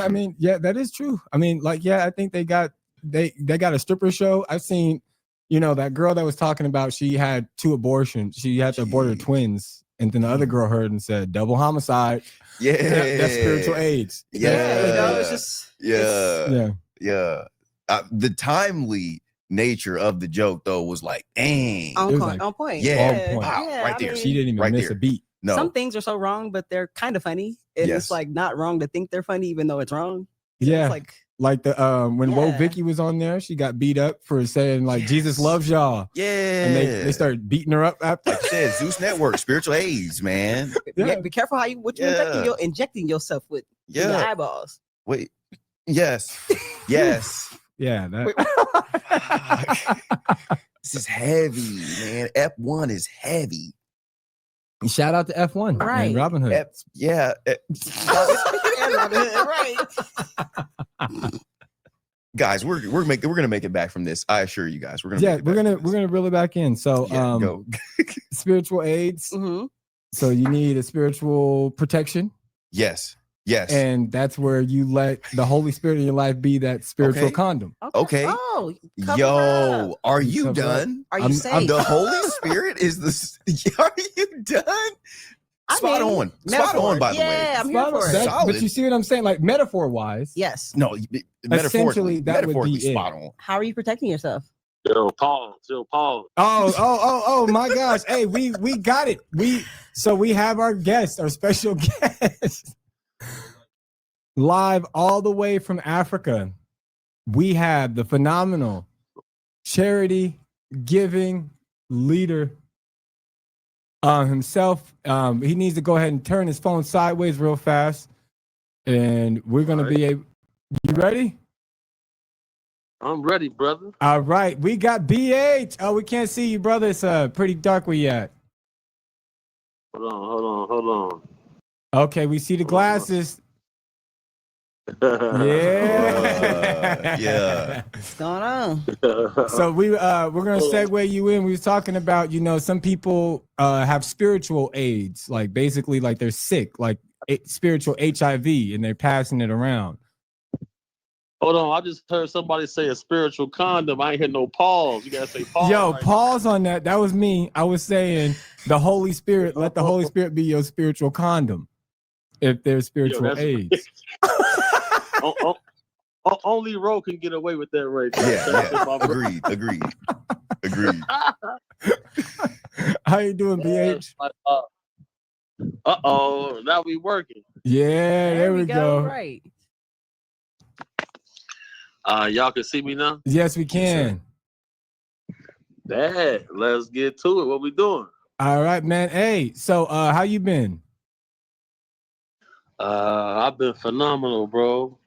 I mean, that is true. I mean, like, I think they got a stripper show. I've seen, that girl that was talking about she had 2 abortions. She had to abort her twins, and then the other girl heard and said double homicide. Yeah, that's spiritual AIDS. Yeah, it's just yeah. The timely nature of the joke though was like, dang, on Yeah, point. Yeah. Wow, right there. She didn't even miss a beat. No, some things are so wrong, but they're kind of funny. And it's like not wrong to think they're funny, even though it's wrong. Yeah, it's like the when Woe Vicky was on there, she got beat up for saying like Jesus loves y'all. Yeah, and they started beating her up after. Like I said, Zeus Network, spiritual AIDS, man. Be careful how what you're injecting yourself with your eyeballs. Wait, yes. Yeah, this is heavy, man. F1 is heavy. Shout out to F1, right? And Robin Hood. Right. Guys, we're gonna make it back from this. I assure you guys, we're gonna reel it back in. So, go. Spiritual AIDS. Mm-hmm. So you need a spiritual protection. Yes. And that's where you let the Holy Spirit in your life be that spiritual condom. Okay. Oh, yo, are you done? Are you safe? The Holy Spirit is the. Are you done? Spot on, by the way. Yeah, I'm here for it. But you see what I'm saying? Like metaphor-wise. Yes. No, essentially that would be spot on. How are you protecting yourself? Yo, Paul. Oh my gosh. Hey, we got it. We have our guest, our special guest. Live all the way from Africa, we have the phenomenal charity giving leader himself. He needs to go ahead and turn his phone sideways real fast, and we're gonna be able. You ready? I'm ready, brother. All right, we got BH. Oh, we can't see you, brother. It's pretty dark where you at. Hold on. Okay, we see the glasses. Yeah. What's going on? So we're gonna segue you in. We was talking about, some people have spiritual AIDS, like basically like they're sick, like spiritual HIV, and they're passing it around. Hold on, I just heard somebody say a spiritual condom. I ain't hear no pause. You gotta say pause. Yo, right pause on that. That was me. I was saying the Holy Spirit. Let the Holy Spirit be your spiritual condom. If there's spiritual AIDS. Only Ro can get away with that right there. Yeah. Agreed. How you doing, BH? Now we working. Yeah, there we go. Right. Y'all can see me now? Yes, we can. Dad, let's get to it. What we doing? All right, man. Hey, so how you been? I've been phenomenal, bro.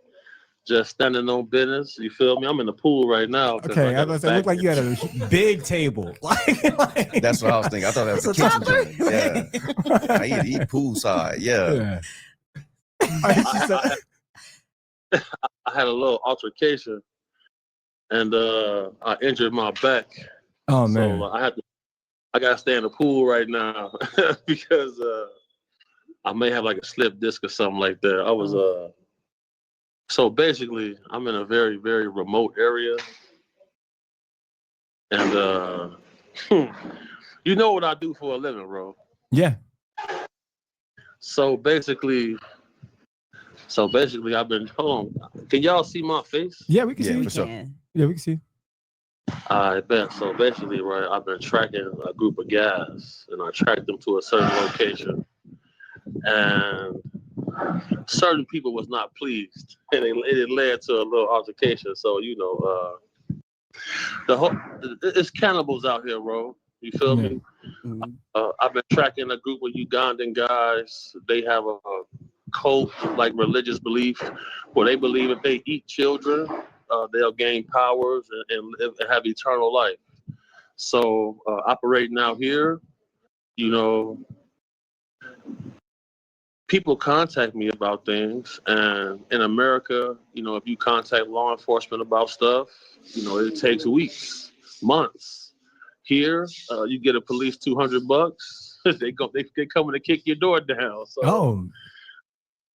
Just standing on business. You feel me? I'm in the pool right now. Okay, I was gonna say, look like you had a big table. like, That's what I was thinking. I thought that was a kitchen joint. Yeah. I eat poolside. Yeah. I had a little altercation, and I injured my back. Oh man! So I gotta stay in the pool right now because I may have like a slip disc or something like that. I was So basically, I'm in a very, very remote area. And you know what I do for a living, bro? Yeah. So basically, I've been, hold on. Can y'all see my face? Yeah, we can see. For sure. Yeah, we can see. I bet. So basically, right, I've been tracking a group of guys, and I tracked them to a certain location. And certain people was not pleased, and it led to a little altercation. So it's cannibals out here, bro. You feel me? Mm-hmm. I've been tracking a group of Ugandan guys. They have a cult, like religious belief, where they believe if they eat children, they'll gain powers and live and have eternal life. So operating out here, people contact me about things, and in America, if you contact law enforcement about stuff, it takes weeks, months. Here, you get a police $200, they coming to kick your door down. So,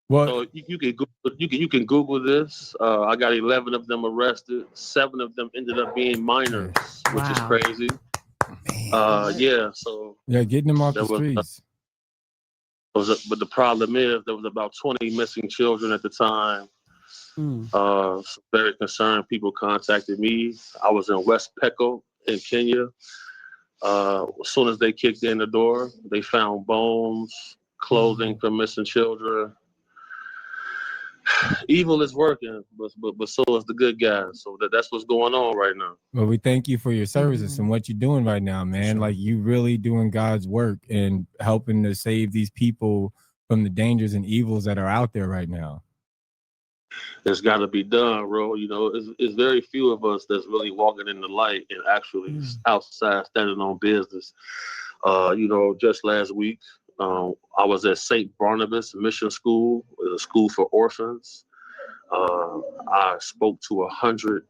well, so you can Google this. I got 11 of them arrested. 7 of them ended up being minors, which is crazy. Yeah. So getting them off the streets. But the problem is there was about 20 missing children at the time. Very concerned people contacted me. I was in West Pecco in Kenya. As soon as they kicked in the door, they found bones, clothing for missing children. Evil is working, but so is the good guys. So that's what's going on right now. Well, we thank you for your services and what you're doing right now, man. Like, you really doing God's work and helping to save these people from the dangers and evils that are out there right now. It's got to be done, bro. It's very few of us that's really walking in the light and actually outside standing on business. Just last week, I was at St. Barnabas Mission School, a school for orphans. I spoke to 100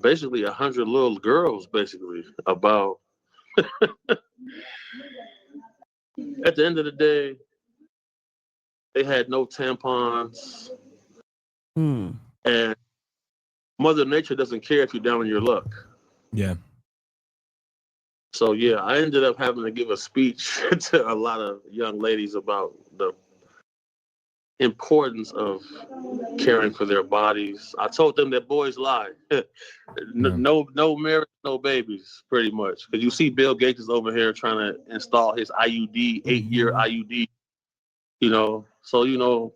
little girls, about. At the end of the day, they had no tampons. And Mother Nature doesn't care if you're down on your luck. Yeah. So, yeah, I ended up having to give a speech to a lot of young ladies about the importance of caring for their bodies. I told them that boys lie. No marriage, no babies, pretty much. Because you see Bill Gates is over here trying to install his IUD, 8-year IUD, So,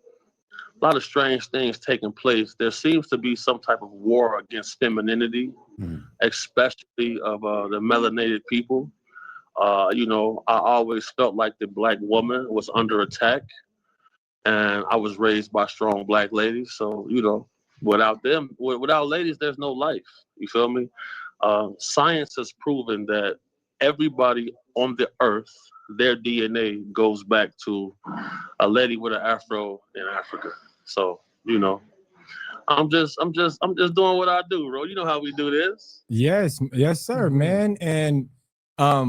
a lot of strange things taking place. There seems to be some type of war against femininity, especially of the melanated people. I always felt like the Black woman was under attack, and I was raised by strong Black ladies. So, without them, without ladies, there's no life. You feel me? Science has proven that everybody on the earth, their DNA goes back to a lady with an afro in Africa. So, I'm just doing what I do, bro. You know how we do this. Yes, sir, man. And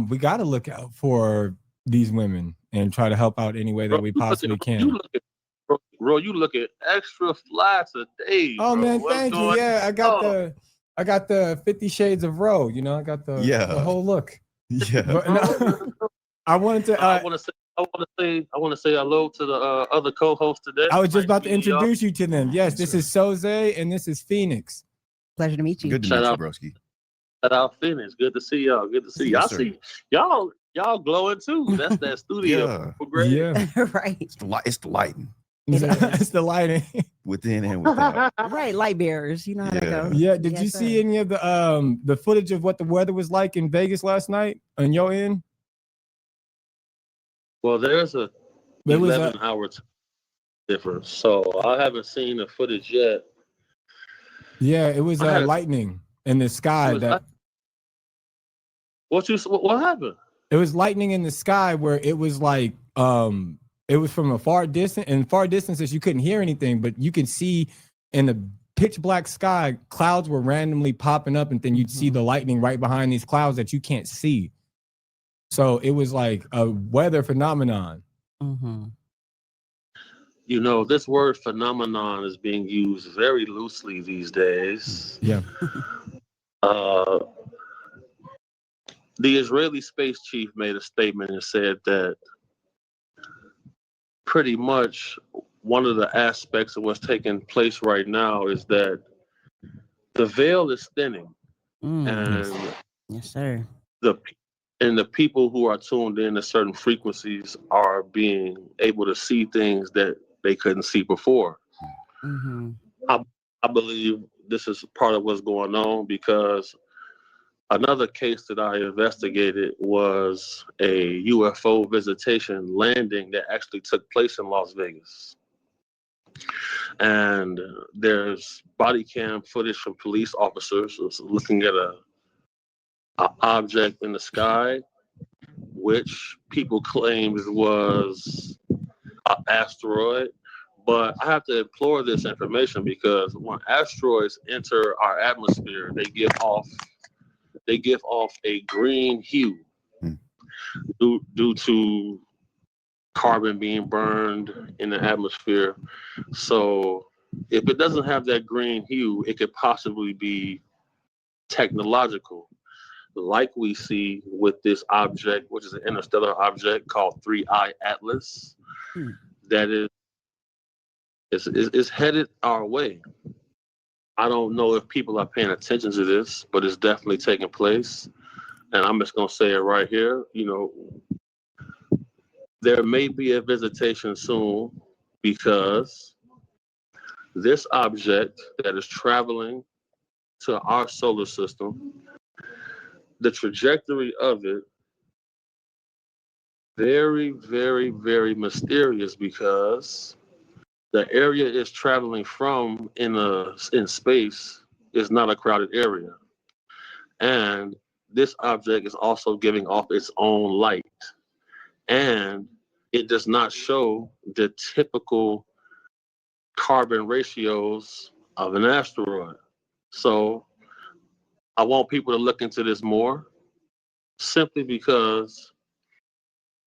we got to look out for these women and try to help out any way that we possibly can. bro, you looking extra fly today. Oh bro. man, What's thank you. going Yeah, on? I got the 50 Shades of Roe. You know, I got the whole look. Yeah. But no, I wanted to. I want to say hello to the other co-hosts today. I was just about to meeting y'all. introduce you to them. Yes, this is Soze and this is Phoenix. Pleasure to meet you. Good to Shout meet you, out. broski. Shout out Phoenix. Good to see y'all. Good to see y'all. Yes, sir. See y'all glowing too. That's that studio. Yeah. Great. Yeah, Right. It's the lighting It is. it's the lighting. within and without. Right. Light bearers. You know how that Yeah. goes. Yeah, did Yes, you sir. see any of the footage of what the weather was like in Vegas last night on your end? Well, there's a It was 11-hour difference, so I haven't seen the footage yet. yeah, it was I had a- lightning in the sky. What happened? It was lightning in the sky where it was like it was from a far distance, and far distances you couldn't hear anything, but you could see in the pitch black sky clouds were randomly popping up, and then you'd see the lightning right behind these clouds that you can't see. So it was like a weather phenomenon. Mm-hmm. You know, this word phenomenon is being used very loosely these days. Yeah. The Israeli space chief made a statement and said that pretty much one of the aspects of what's taking place right now is that the veil is thinning, and Yes, sir. the people who are tuned in to certain frequencies are being able to see things that they couldn't see before. Mm-hmm. I believe this is part of what's going on because another case that I investigated was a UFO visitation landing that actually took place in Las Vegas. And there's body cam footage from police officers looking at a object in the sky, which people claimed was an asteroid. But I have to implore this information because when asteroids enter our atmosphere, they give off a green hue due to carbon being burned in the atmosphere. So if it doesn't have that green hue, it could possibly be technological, like we see with this object, which is an interstellar object called 3I Atlas, that is headed our way. I don't know if people are paying attention to this, but it's definitely taking place. And I'm just gonna say it right here. You know, there may be a visitation soon because this object that is traveling to our solar system, the trajectory of it, very, very, very mysterious because the area it's traveling from in space is not a crowded area. And this object is also giving off its own light. And it does not show the typical carbon ratios of an asteroid. So I want people to look into this more simply because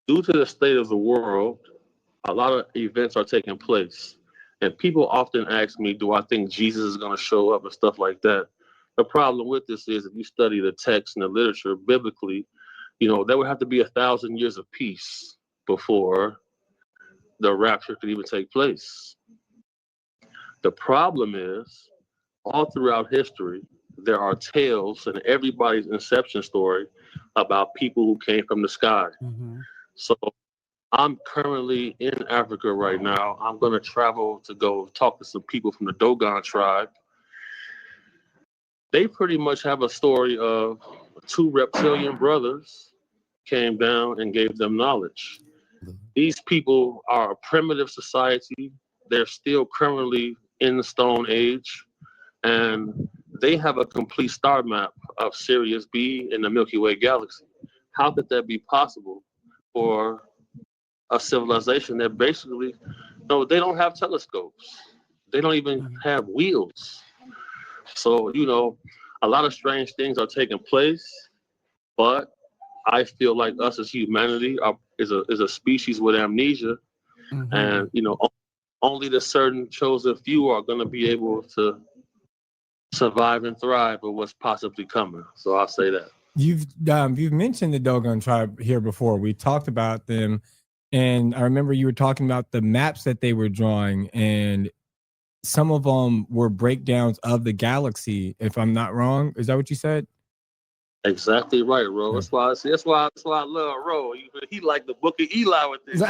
due to the state of the world, a lot of events are taking place. And people often ask me, do I think Jesus is going to show up and stuff like that? The problem with this is if you study the text and the literature biblically, you know, there would have to be 1,000 years of peace before the rapture could even take place. The problem is, all throughout history, there are tales in everybody's inception story about people who came from the sky. Mm-hmm. So I'm currently in Africa right now. I'm going to travel to go talk to some people from the Dogon tribe. They pretty much have a story of 2 reptilian brothers came down and gave them knowledge. These people are a primitive society. They're still currently in the Stone Age, and they have a complete star map of Sirius B in the Milky Way galaxy. How could that be possible for a civilization that basically, no, they don't have telescopes. They don't even have wheels. So, you know, a lot of strange things are taking place, but I feel like us as humanity is a species with amnesia. Mm-hmm. And, you know, only the certain chosen few are going to be able to survive and thrive with what's possibly coming. So I'll say that. You've mentioned the Dogon tribe here before. We talked about them, and I remember you were talking about the maps that they were drawing, and some of them were breakdowns of the galaxy. If I'm not wrong, is that what you said? Exactly right, Ro. That's why I love Ro. He like the Book of Eli with this.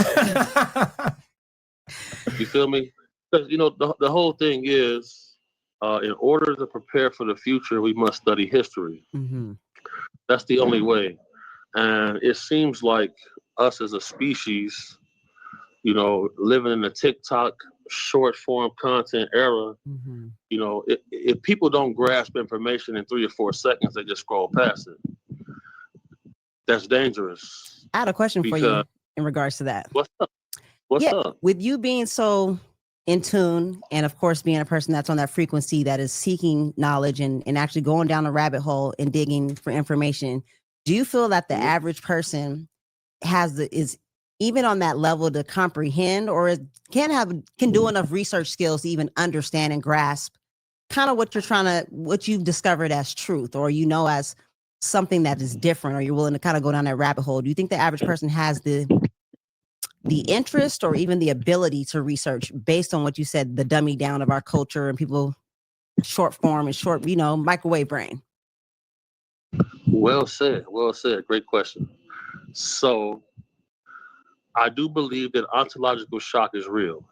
You feel me? Because the whole thing is, in order to prepare for the future, we must study history. Mm-hmm. That's the only way. And it seems like us as a species, living in the TikTok short form content era, Mm-hmm. if people don't grasp information in 3 or 4 seconds, they just scroll past it. That's dangerous. I had a question for you in regards to that. What's up? What's up? With you being so in tune, and of course being a person that's on that frequency that is seeking knowledge and actually going down a rabbit hole and digging for information, do you feel that the average person is even on that level to comprehend, or can do enough research skills to even understand and grasp kind of what you've discovered as truth, or as something that is different, or you're willing to kind of go down that rabbit hole? Do you think the average person has the interest or even the ability to research based on what you said, the dummy down of our culture and people short form and short, microwave brain? Well said. Great question. So I do believe that ontological shock is real.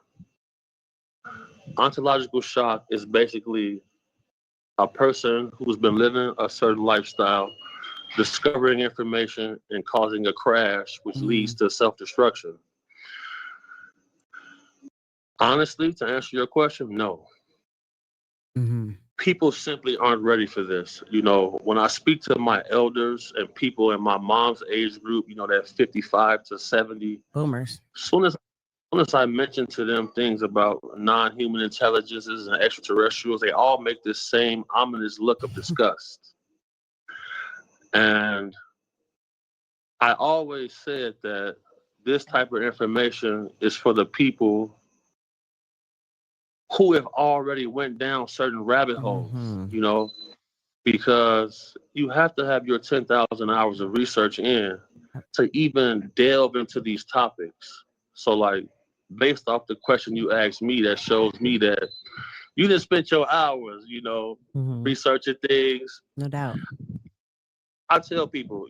Ontological shock is basically a person who's been living a certain lifestyle, discovering information and causing a crash, which leads to self-destruction. Honestly, to answer your question, no. Mm-hmm. People simply aren't ready for this. When I speak to my elders and people in my mom's age group, that 55 to 70, boomers, as soon as I mention to them things about non-human intelligences and extraterrestrials, they all make this same ominous look of disgust. And I always said that this type of information is for the people who have already went down certain rabbit holes, because you have to have your 10,000 hours of research in to even delve into these topics. So like, based off the question you asked me, that shows me that you just spent your hours, researching things. No doubt. I tell people,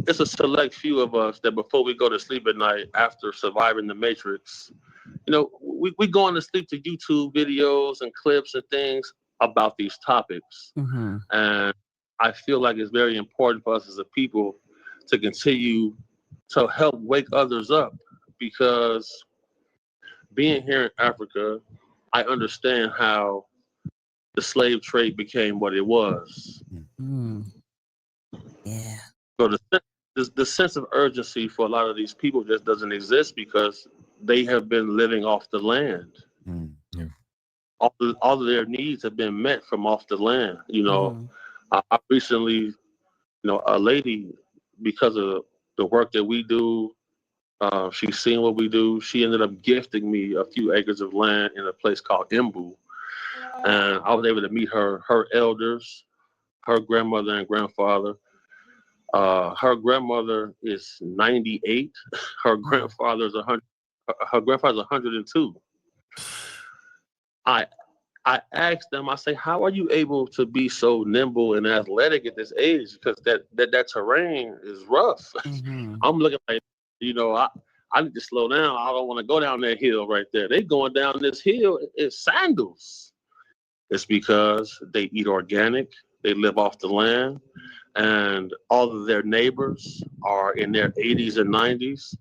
it's a select few of us that before we go to sleep at night after surviving the Matrix, we go on to sleep to YouTube videos and clips and things about these topics. Mm-hmm. And I feel like it's very important for us as a people to continue to help wake others up, because being here in Africa, I understand how the slave trade became what it was. Mm. Yeah. So the sense of urgency for a lot of these people just doesn't exist because they have been living off the land. Yeah. All of their needs have been met from off the land. I recently, a lady, because of the work that we do, she's seen what we do. She ended up gifting me a few acres of land in a place called Imbu. And I was able to meet her elders, her grandmother and grandfather. Her grandmother is 98. Her grandfather's 100. Her grandfather's 102. I asked them, I say, how are you able to be so nimble and athletic at this age? Because that terrain is rough. Mm-hmm. I'm looking like, I need to slow down. I don't want to go down that hill right there. They going down this hill in sandals. It's because they eat organic, they live off the land, and all of their neighbors are in their 80s and 90s.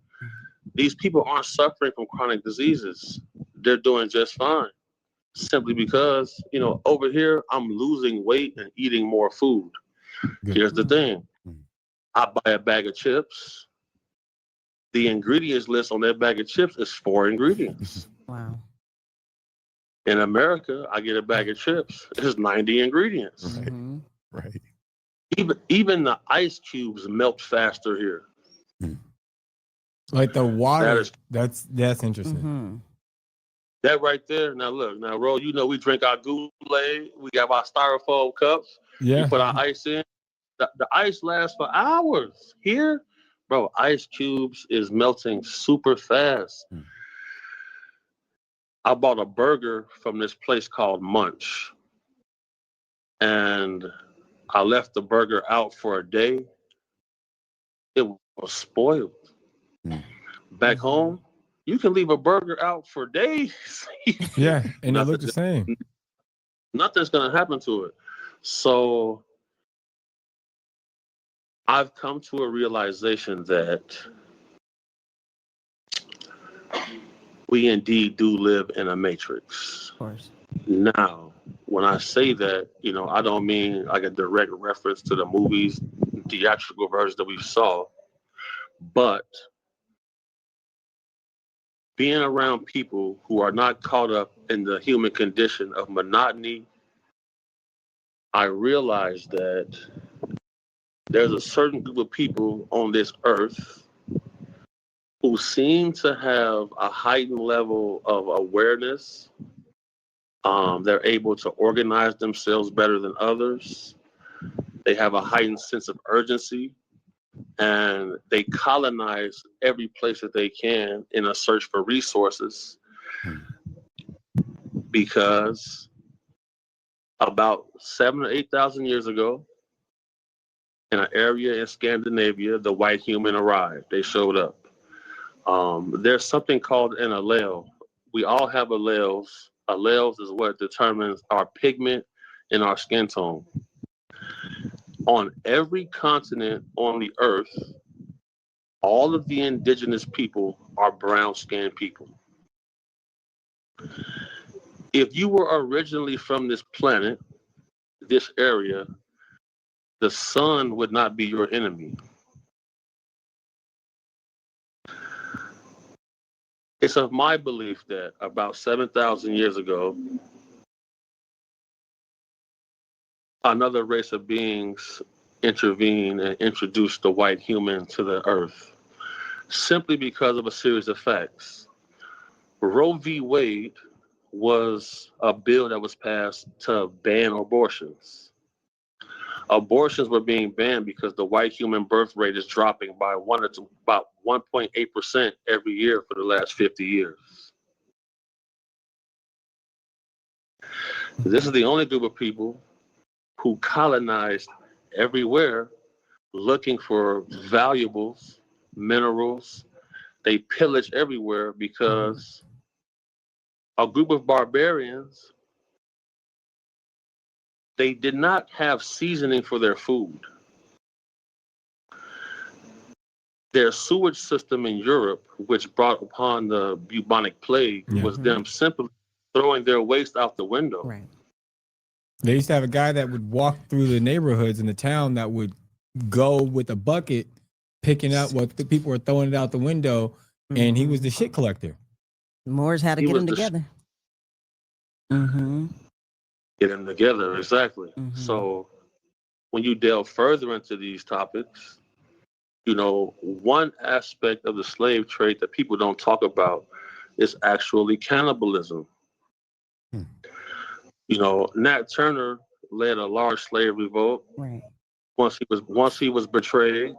These people aren't suffering from chronic diseases. They're doing just fine. Simply because, over here, I'm losing weight and eating more food. Good. Here's the thing. I buy a bag of chips. The ingredients list on that bag of chips is 4 ingredients. Wow. In America, I get a bag of chips. It's 90 ingredients. Right. Mm-hmm. Right. Even the ice cubes melt faster here. Like the water. That is, that's interesting. Mm-hmm. That right there. Now look, now Ro, you know we drink our Kool-Aid. We got our styrofoam cups. Yeah. We put our ice in. The ice lasts for hours. Here, bro, ice cubes is melting super fast. I bought a burger from this place called Munch, and I left the burger out for a day. It was spoiled. Back home, you can leave a burger out for days. Yeah, and it looked the same. Nothing's gonna happen to it. So I've come to a realization that we indeed do live in a matrix. Of course. Now, when I say that, I don't mean like a direct reference to the movies, theatrical versions that we saw, but being around people who are not caught up in the human condition of monotony, I realize that there's a certain group of people on this earth who seem to have a heightened level of awareness. They're able to organize themselves better than others. They have a heightened sense of urgency, and they colonize every place that they can in a search for resources, because about 7,000 or 8,000 years ago, in an area in Scandinavia, the white human arrived. They showed up. There's something called an allele. We all have alleles. Alleles is what determines our pigment and our skin tone. On every continent on the earth, all of the indigenous people are brown-skinned people. If you were originally from this planet, this area, the sun would not be your enemy. It's of my belief that about 7,000 years ago, another race of beings intervened and introduced the white human to the earth, simply because of a series of facts. Roe v. Wade was a bill that was passed to ban abortions. Abortions were being banned because the white human birth rate is dropping by about 1.8% every year for the last 50 years. This is the only group of people who colonized everywhere looking for valuables, minerals. They pillaged everywhere because a group of barbarians, they did not have seasoning for their food. Their sewage system in Europe, which brought upon the bubonic plague, was them simply throwing their waste out the window. Right. They used to have a guy that would walk through the neighborhoods in the town that would go with a bucket, picking up what the people were throwing it out the window, and he was the shit collector. Moors had to get them together. Get them together, exactly. So when you delve further into these topics, one aspect of the slave trade that people don't talk about is actually cannibalism. Nat Turner led a large slave revolt. Right. Once he was betrayed,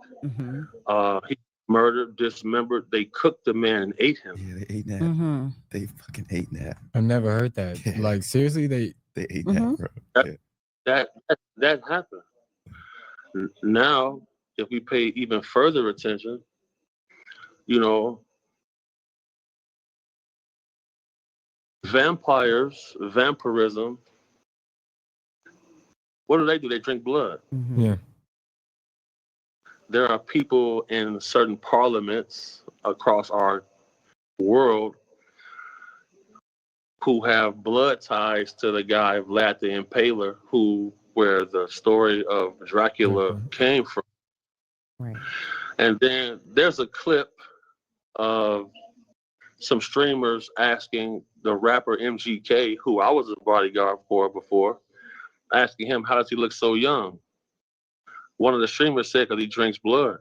he murdered, dismembered. They cooked the man and ate him. Yeah, they ate that. They fucking ate that. I've never heard that. Yeah. Like seriously, they ate that, bro. That happened. Now, if we pay even further attention, vampires, vampirism, what do? They drink blood. Yeah. There are people in certain parliaments across our world who have blood ties to the guy Vlad the Impaler, where the story of Dracula came from. Right. And then there's a clip of some streamers asking the rapper MGK, who I was a bodyguard for before, asking him, how does he look so young? One of the streamers said, because he drinks blood.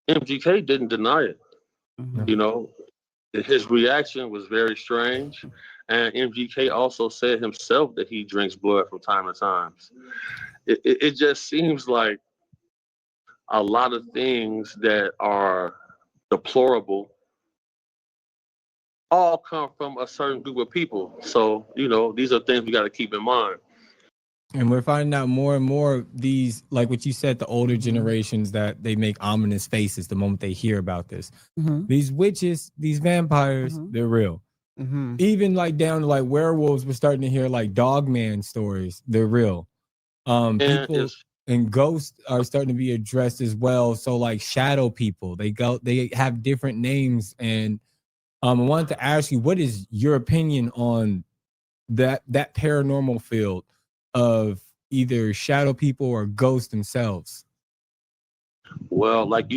MGK didn't deny it. his reaction was very strange. And MGK also said himself that he drinks blood from time to time. It just seems like a lot of things that are deplorable all come from a certain group of people. So, these are things we got to keep in mind. And we're finding out more and more these, like what you said, the older generations, that they make ominous faces the moment they hear about this. These witches, these vampires, they're real. Even like down to like werewolves, we're starting to hear like dogman stories. They're real. People and ghosts are starting to be addressed as well. So like shadow people, they have different names. And I wanted to ask you, what is your opinion on that paranormal field of either shadow people or ghosts themselves? Well, like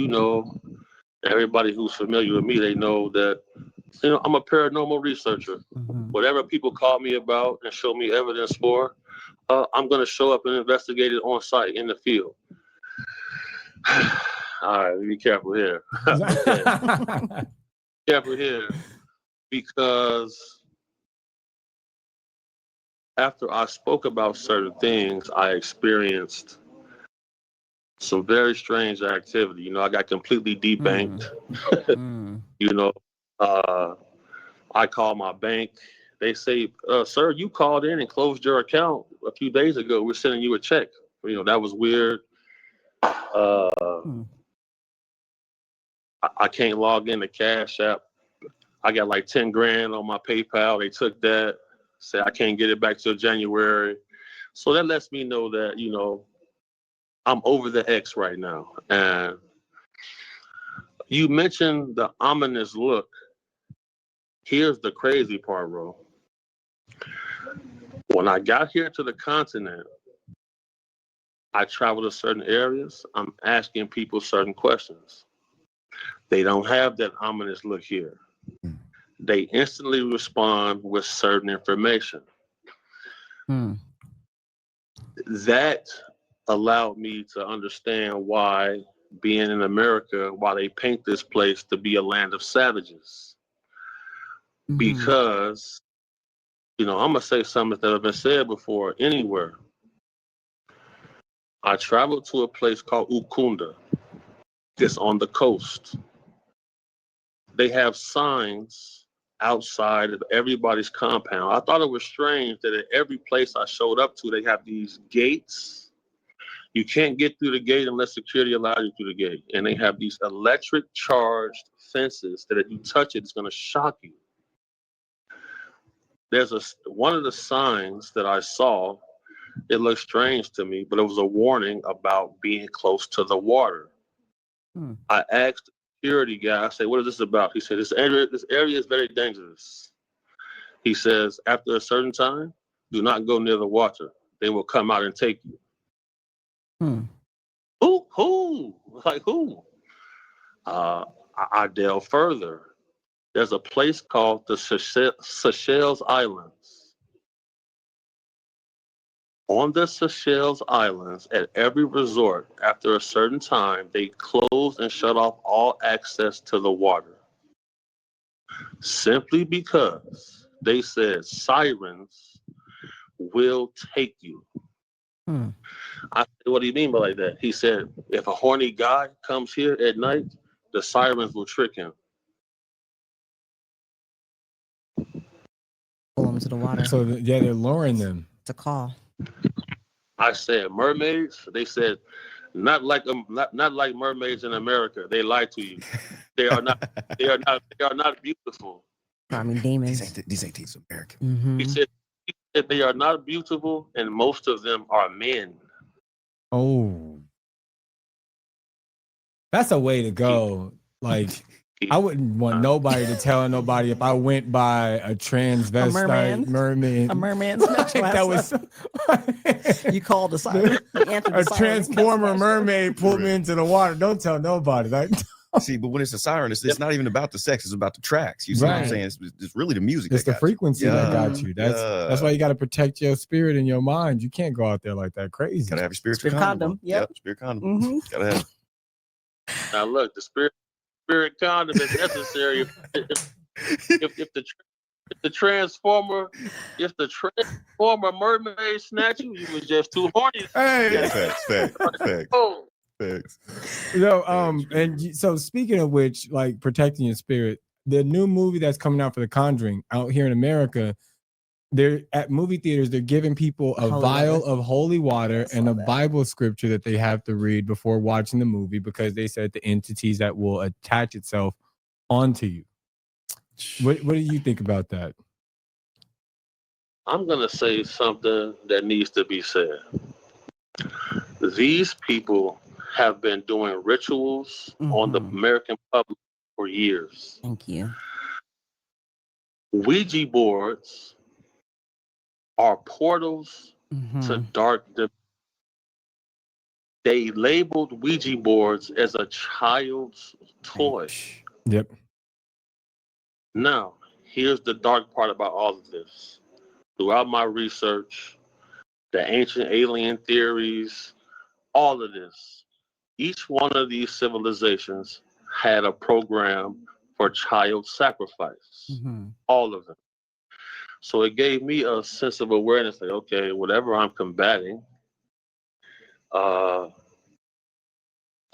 everybody who's familiar with me, they know that I'm a paranormal researcher. Whatever people call me about and show me evidence for, I'm going to show up and investigate it on site in the field. All right, be careful here. Careful here, because after I spoke about certain things, I experienced some very strange activity. I got completely debanked. I called my bank. They say, sir, you called in and closed your account a few days ago. We're sending you a check. That was weird. I can't log in the Cash App. I got like 10 grand on my PayPal. They took that. Said I can't get it back till January. So that lets me know that, I'm over the X right now. And you mentioned the ominous look. Here's the crazy part, bro. When I got here to the continent, I traveled to certain areas. I'm asking people certain questions. They don't have that ominous look here. They instantly respond with certain information. That allowed me to understand why, being in America, why they paint this place to be a land of savages. Because, I'm going to say something that have been said before anywhere. I traveled to a place called Ukunda. It's on the coast. They have signs outside of everybody's compound. I thought it was strange that at every place I showed up to, they have these gates. You can't get through the gate unless security allows you through the gate. And they have these electric charged fences that if you touch it, it's going to shock you. There's one of the signs that I saw, it looked strange to me, but it was a warning about being close to the water. I asked the security guy, I said, what is this about? He said, this area is very dangerous. He says, after a certain time, do not go near the water. They will come out and take you. Who? Like who? I delve further. There's a place called the Seychelles Islands. On the Seychelles Islands, at every resort, after a certain time, they close and shut off all access to the water. Simply because they said sirens will take you. I said, what do you mean by like that? He said, if a horny guy comes here at night, the sirens will trick him. Pull them to the water. So they're luring them. It's a call. I said, mermaids? They said, not like mermaids in America. They lie to you. They are not beautiful. I mean, demons. These ain't these American. He said they are not beautiful, and most of them are men. Oh, that's a way to go. Like, I wouldn't want nobody to tell nobody if I went by a transvestite merman. A merman's that was you called the siren. A transformer mermaid pulled me into the water. Don't tell nobody. Like, see, but when it's a siren, it's not even about the sex. It's about the tracks. You see what I'm saying? It's really the music. It's the frequency that got you. That's why you got to protect your spirit and your mind. You can't go out there like that crazy. Gotta have your spirit condom. Yep, spirit condom. Gotta have. Now look, the spirit condom is necessary if the transformer mermaid snatch you, you was just too horny. Hey. Facts. Oh, So speaking of which, like protecting your spirit, the new movie that's coming out for The Conjuring out here in America, they're at movie theaters, they're giving people a vial of holy water and a Bible scripture that they have to read before watching the movie, because they said the entities that will attach itself onto you. What do you think about that? I'm gonna say something that needs to be said. These people have been doing rituals on the American public for years. Thank you. Ouija boards are portals to dark dimensions. They labeled Ouija boards as a child's toy. Yep. Now, here's the dark part about all of this. Throughout my research, the ancient alien theories, all of this, each one of these civilizations had a program for child sacrifice. All of them. So it gave me a sense of awareness, like, okay, whatever I'm combating,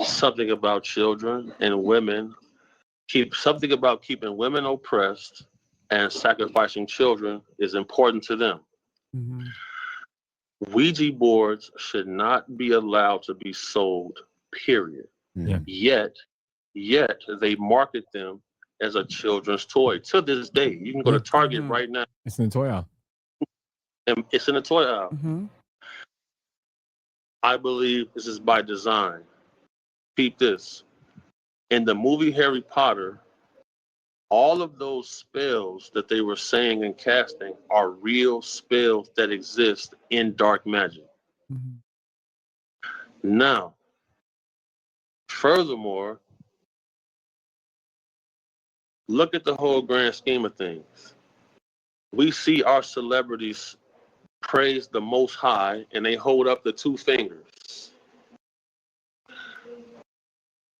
something about children and women, something about keeping women oppressed and sacrificing children is important to them. Ouija boards should not be allowed to be sold, period. Yet they market them as a children's toy. To this day, you can go to Target right now. It's in the toy aisle. And it's in the toy aisle. I believe this is by design. Peep this. In the movie Harry Potter, all of those spells that they were saying and casting are real spells that exist in dark magic. Now, furthermore, look at the whole grand scheme of things. We see our celebrities praise the Most High and they hold up the two fingers.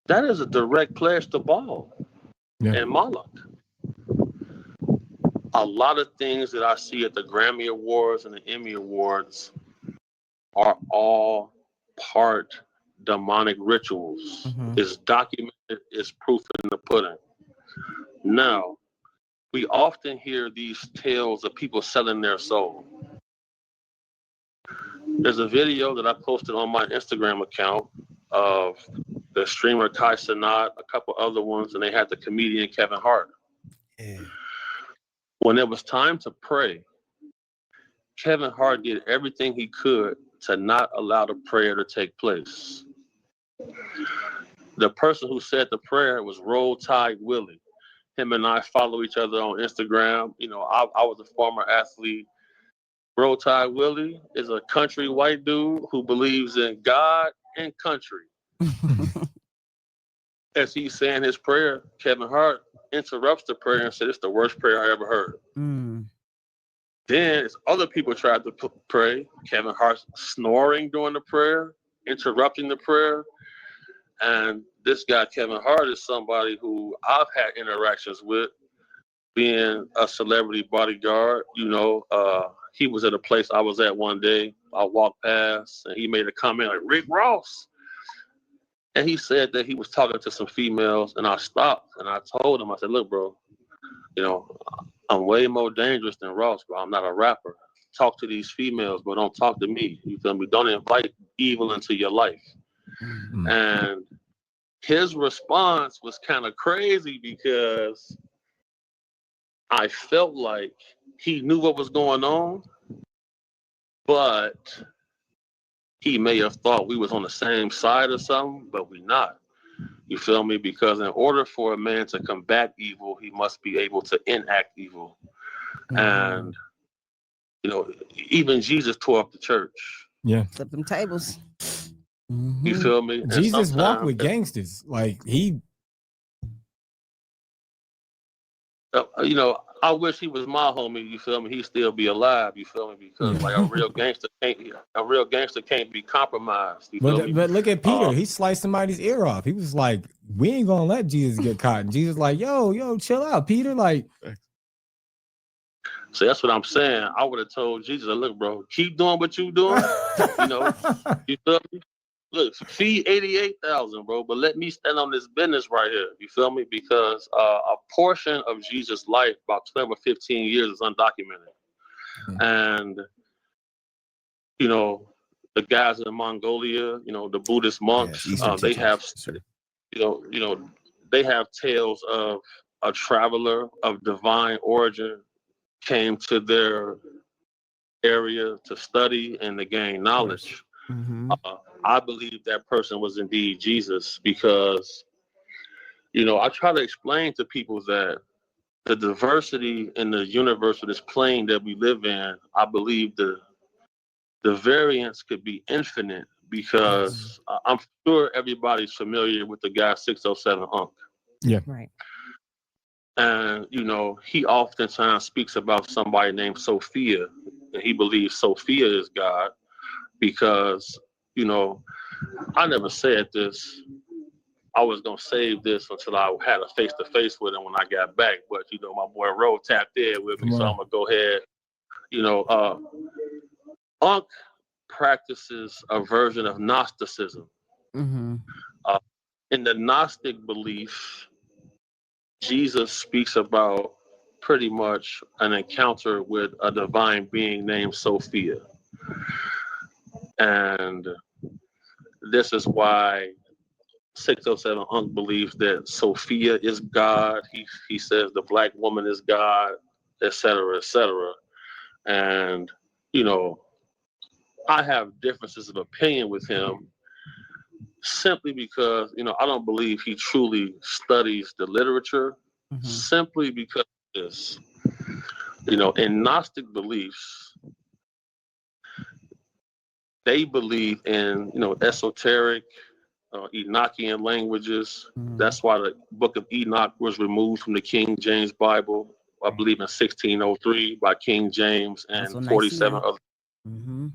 That is a direct pledge to Baal and Moloch. A lot of things that I see at the Grammy Awards and the Emmy Awards are all part demonic rituals. It's documented, it's proof in the pudding. Now, we often hear these tales of people selling their soul. There's a video that I posted on my Instagram account of the streamer Kai Cenat, a couple other ones, and they had the comedian Kevin Hart. When it was time to pray, Kevin Hart did everything he could to not allow the prayer to take place. The person who said the prayer was Roll Tide Willie. Him and I follow each other on Instagram. You know, I was a former athlete. Roll Tide Willie is a country white dude who believes in God and country. As he's saying his prayer, Kevin Hart interrupts the prayer and said, "It's the worst prayer I ever heard." Then as other people tried to pray, Kevin Hart snoring during the prayer, interrupting the prayer. And this guy, Kevin Hart, is somebody who I've had interactions with, being a celebrity bodyguard. You know, he was at a place I was at one day. I walked past and he made a comment like, "Rick Ross." And he said that he was talking to some females, and I stopped and I told him, I said, "Look, bro, you know, I'm way more dangerous than Ross, bro. I'm not a rapper. Talk to these females, but don't talk to me. You feel me? Don't invite evil into your life." And his response was kind of crazy because I felt like he knew what was going on, but he may have thought we was on the same side or something, but we not. You feel me? Because in order for a man to combat evil, he must be able to enact evil. And, you know, even Jesus tore up the church. Yeah. Flip them tables. You feel me? And Jesus walked with gangsters. Like You know, I wish he was my homie. You feel me? He'd still be alive. You feel me? Because like a real gangster can't be compromised. You feel me? But look at Peter. He sliced somebody's ear off. He was like, "We ain't gonna let Jesus get caught." And Jesus like, "Yo, chill out, Peter." Like, so that's what I'm saying. I would have told Jesus, "Look, bro, keep doing what you doing. You know, you feel me? Look, feed 88,000, bro. But let me stand on this business right here. You feel me? Because a portion of Jesus' life, about 12 or 15 years, is undocumented, and you know, the guys in Mongolia, you know, the Buddhist monks, they have, they have tales of a traveler of divine origin came to their area to study and to gain knowledge. Mm-hmm. I believe that person was indeed Jesus because, you know, I try to explain to people that the diversity in the universe of this plane that we live in, I believe the variance could be infinite because I'm sure everybody's familiar with the guy 607 Unk. yeah, Right. And, you know, he oftentimes speaks about somebody named Sophia, and he believes Sophia is God because, you know, I never said this. I was going to save this until I had a face-to-face with him when I got back. But, you know, my boy Ro tapped in with me, so I'm going to go ahead. You know, Unk practices a version of Gnosticism. Mm-hmm. In the Gnostic belief, Jesus speaks about pretty much an encounter with a divine being named Sophia. And this is why 607 Unk believes that Sophia is God. He says the black woman is God, etc., etc. And, you know, I have differences of opinion with him simply because, you know, I don't believe he truly studies the literature, simply because of this. You know, in Gnostic beliefs, they believe in, you know, esoteric, Enochian languages. That's why the book of Enoch was removed from the King James Bible, I believe in 1603 by King James and 47 other. Mm-hmm.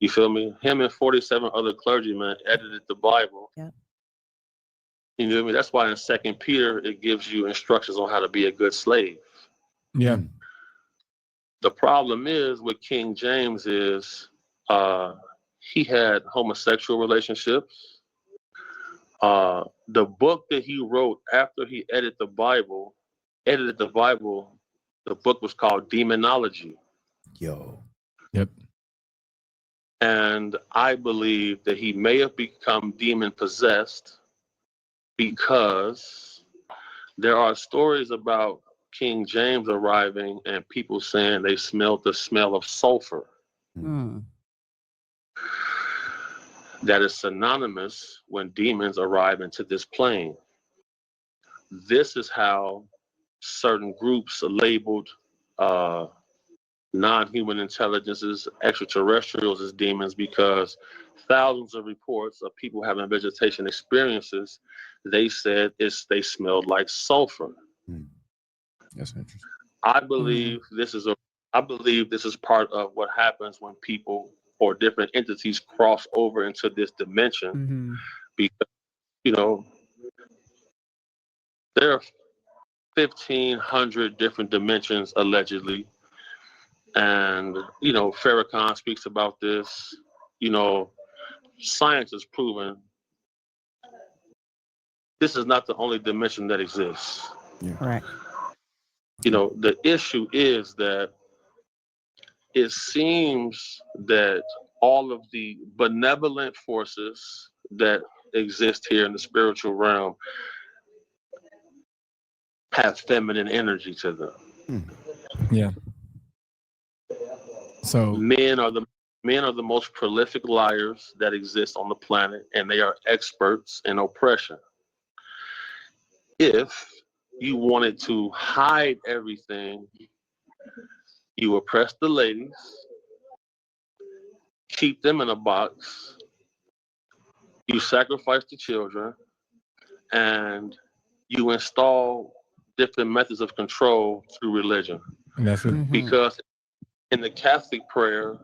You feel me? Him and 47 other clergymen edited the Bible. Yep. You know what I mean? That's why in 2 Peter, it gives you instructions on how to be a good slave. yeah, The problem is with King James is he had homosexual relationships. The book that he wrote after he edited the Bible, the book was called Demonology. yep, And I believe that he may have become demon possessed because there are stories about King James arriving and people saying they smelled the smell of sulfur. Mm. That is synonymous when demons arrive into this plane. This is how certain groups labeled non-human intelligences, extraterrestrials as demons, because thousands of reports of people having vegetation experiences, they said they smelled like sulfur. That's interesting. I believe this is part of what happens when people or different entities cross over into this dimension, Mm-hmm. because, you know, there are 1,500 different dimensions allegedly. And, you know, Farrakhan speaks about this. You know, science has proven this is not the only dimension that exists. Right. You know, the issue is that it seems that all of the benevolent forces that exist here in the spiritual realm have feminine energy to them. yeah. So Men are the most prolific liars that exist on the planet, and they are experts in oppression. If you wanted to hide everything, you oppress the ladies, keep them in a box, you sacrifice the children, and you install different methods of control through religion. And that's what. Because in the Catholic prayer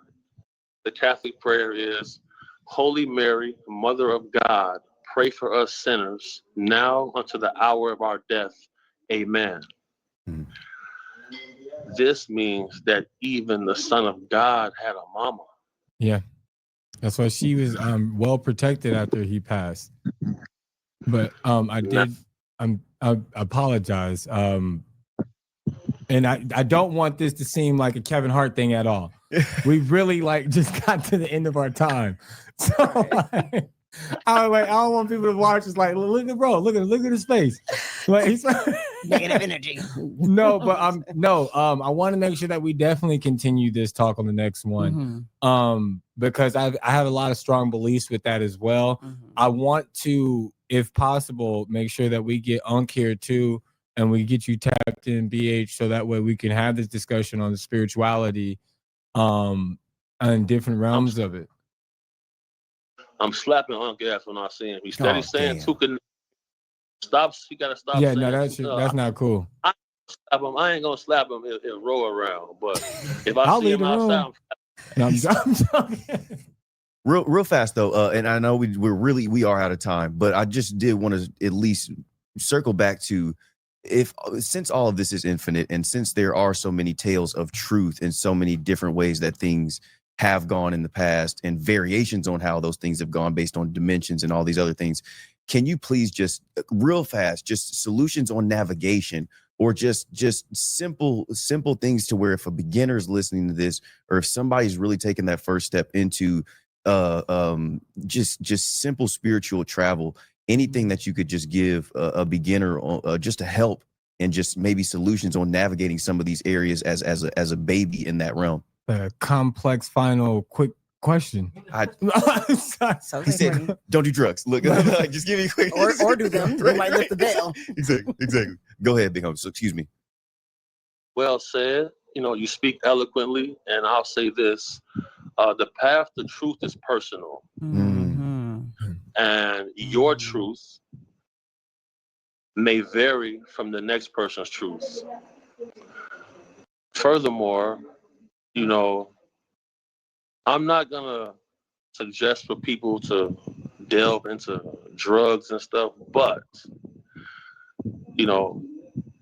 is, Holy Mary, Mother of God, pray for us sinners, now unto the hour of our death. Amen. Mm. This means that even the Son of God had a mama. Yeah, that's why she was well protected after he passed. But I apologize. And I don't want this to seem like a Kevin Hart thing at all. We really just got to the end of our time. So I don't want people to watch. It's like, look at bro, look at his face. He's Negative energy. No, but I want to make sure that we definitely continue this talk on the next one. Because I have a lot of strong beliefs with that as well. I want to, if possible, make sure that we get Unk here too, and we get you tapped in, BH, so that way we can have this discussion on the spirituality and different realms of it. I'm slapping Unk ass when I see him. He's steady saying Tuka. Stops. You gotta stop. Yeah, saying no, that's not cool. I ain't gonna slap him and roll around. But if I see him outside, I'm talking. Real fast though, and I know we are out of time, but I just did want to at least circle back to, since all of this is infinite, and since there are so many tales of truth and so many different ways that things have gone in the past and variations on how those things have gone based on dimensions and all these other things, can you please just real fast, just solutions on navigation, or just simple things to where if a beginner is listening to this, or if somebody's really taking that first step into just simple spiritual travel, anything that you could just give a beginner just to help, and just maybe solutions on navigating some of these areas as a baby in that realm. Complex final quick question. He said, don't do drugs. Look, just give me a quick. Or do them. You might lift the veil. Exactly. Go ahead, Big Home. So, excuse me. Well said. You speak eloquently, and I'll say this. The path to truth is personal. And your truth may vary from the next person's truth. Furthermore, I'm not gonna suggest for people to delve into drugs and stuff, but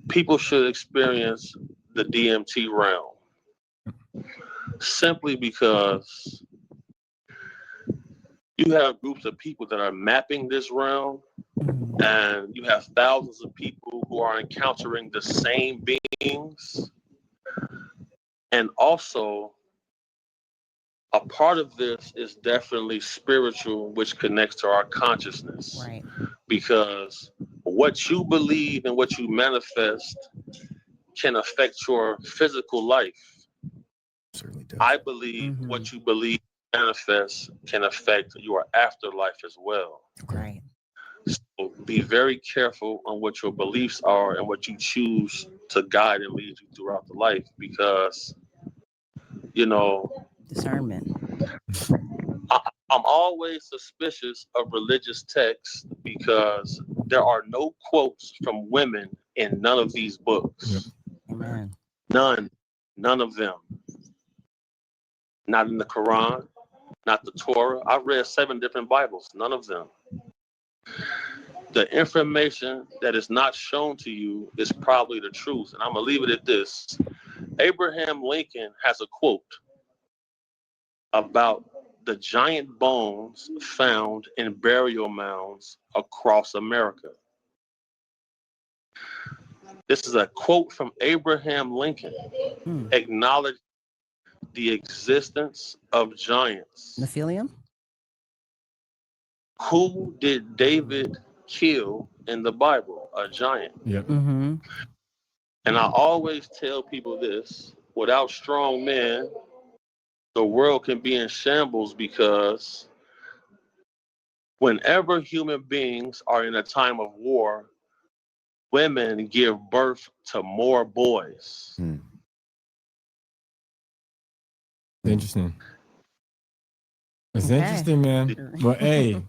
people should experience the DMT realm simply because you have groups of people that are mapping this realm, and you have thousands of people who are encountering the same beings. And also, a part of this is definitely spiritual, which connects to our consciousness. Right. Because what you believe and what you manifest can affect your physical life. Certainly does. I believe what you believe manifest can affect your afterlife as well. Right. So be very careful on what your beliefs are and what you choose to guide and lead you throughout the life, because discernment. I'm always suspicious of religious texts because there are no quotes from women in none of these books. Yep. Amen. None of them. Not in the Quran, not the Torah. I've read 7 different Bibles, none of them. The information that is not shown to you is probably the truth. And I'm going to leave it at this. Abraham Lincoln has a quote about the giant bones found in burial mounds across America. This is a quote from Abraham Lincoln, acknowledging the existence of giants. Nephilim? Who did David kill in the Bible? A giant. Yep. And I always tell people this: without strong men, the world can be in shambles, because whenever human beings are in a time of war, women give birth to more boys. Interesting. It's interesting, man. Well, hey,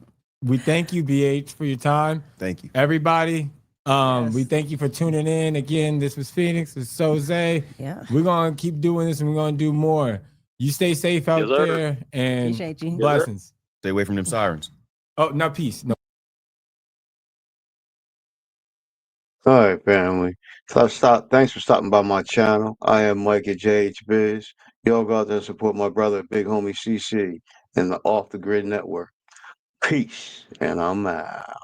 we thank you, BH, for your time. Thank you. Everybody, We Yes. thank you for tuning in. Again, this was Phoenix. This is Soze. Yeah. We're gonna keep doing this and we're gonna do more. You stay safe out Yes, sir. there and Appreciate you. blessings. Stay away from them sirens. Oh, no, peace. No. All right, family. So thanks for stopping by my channel. I am Mike at jhbizz. Y'all go out there and support my brother, big homie CC, and the Off the Grid Network. Peace, and I'm out.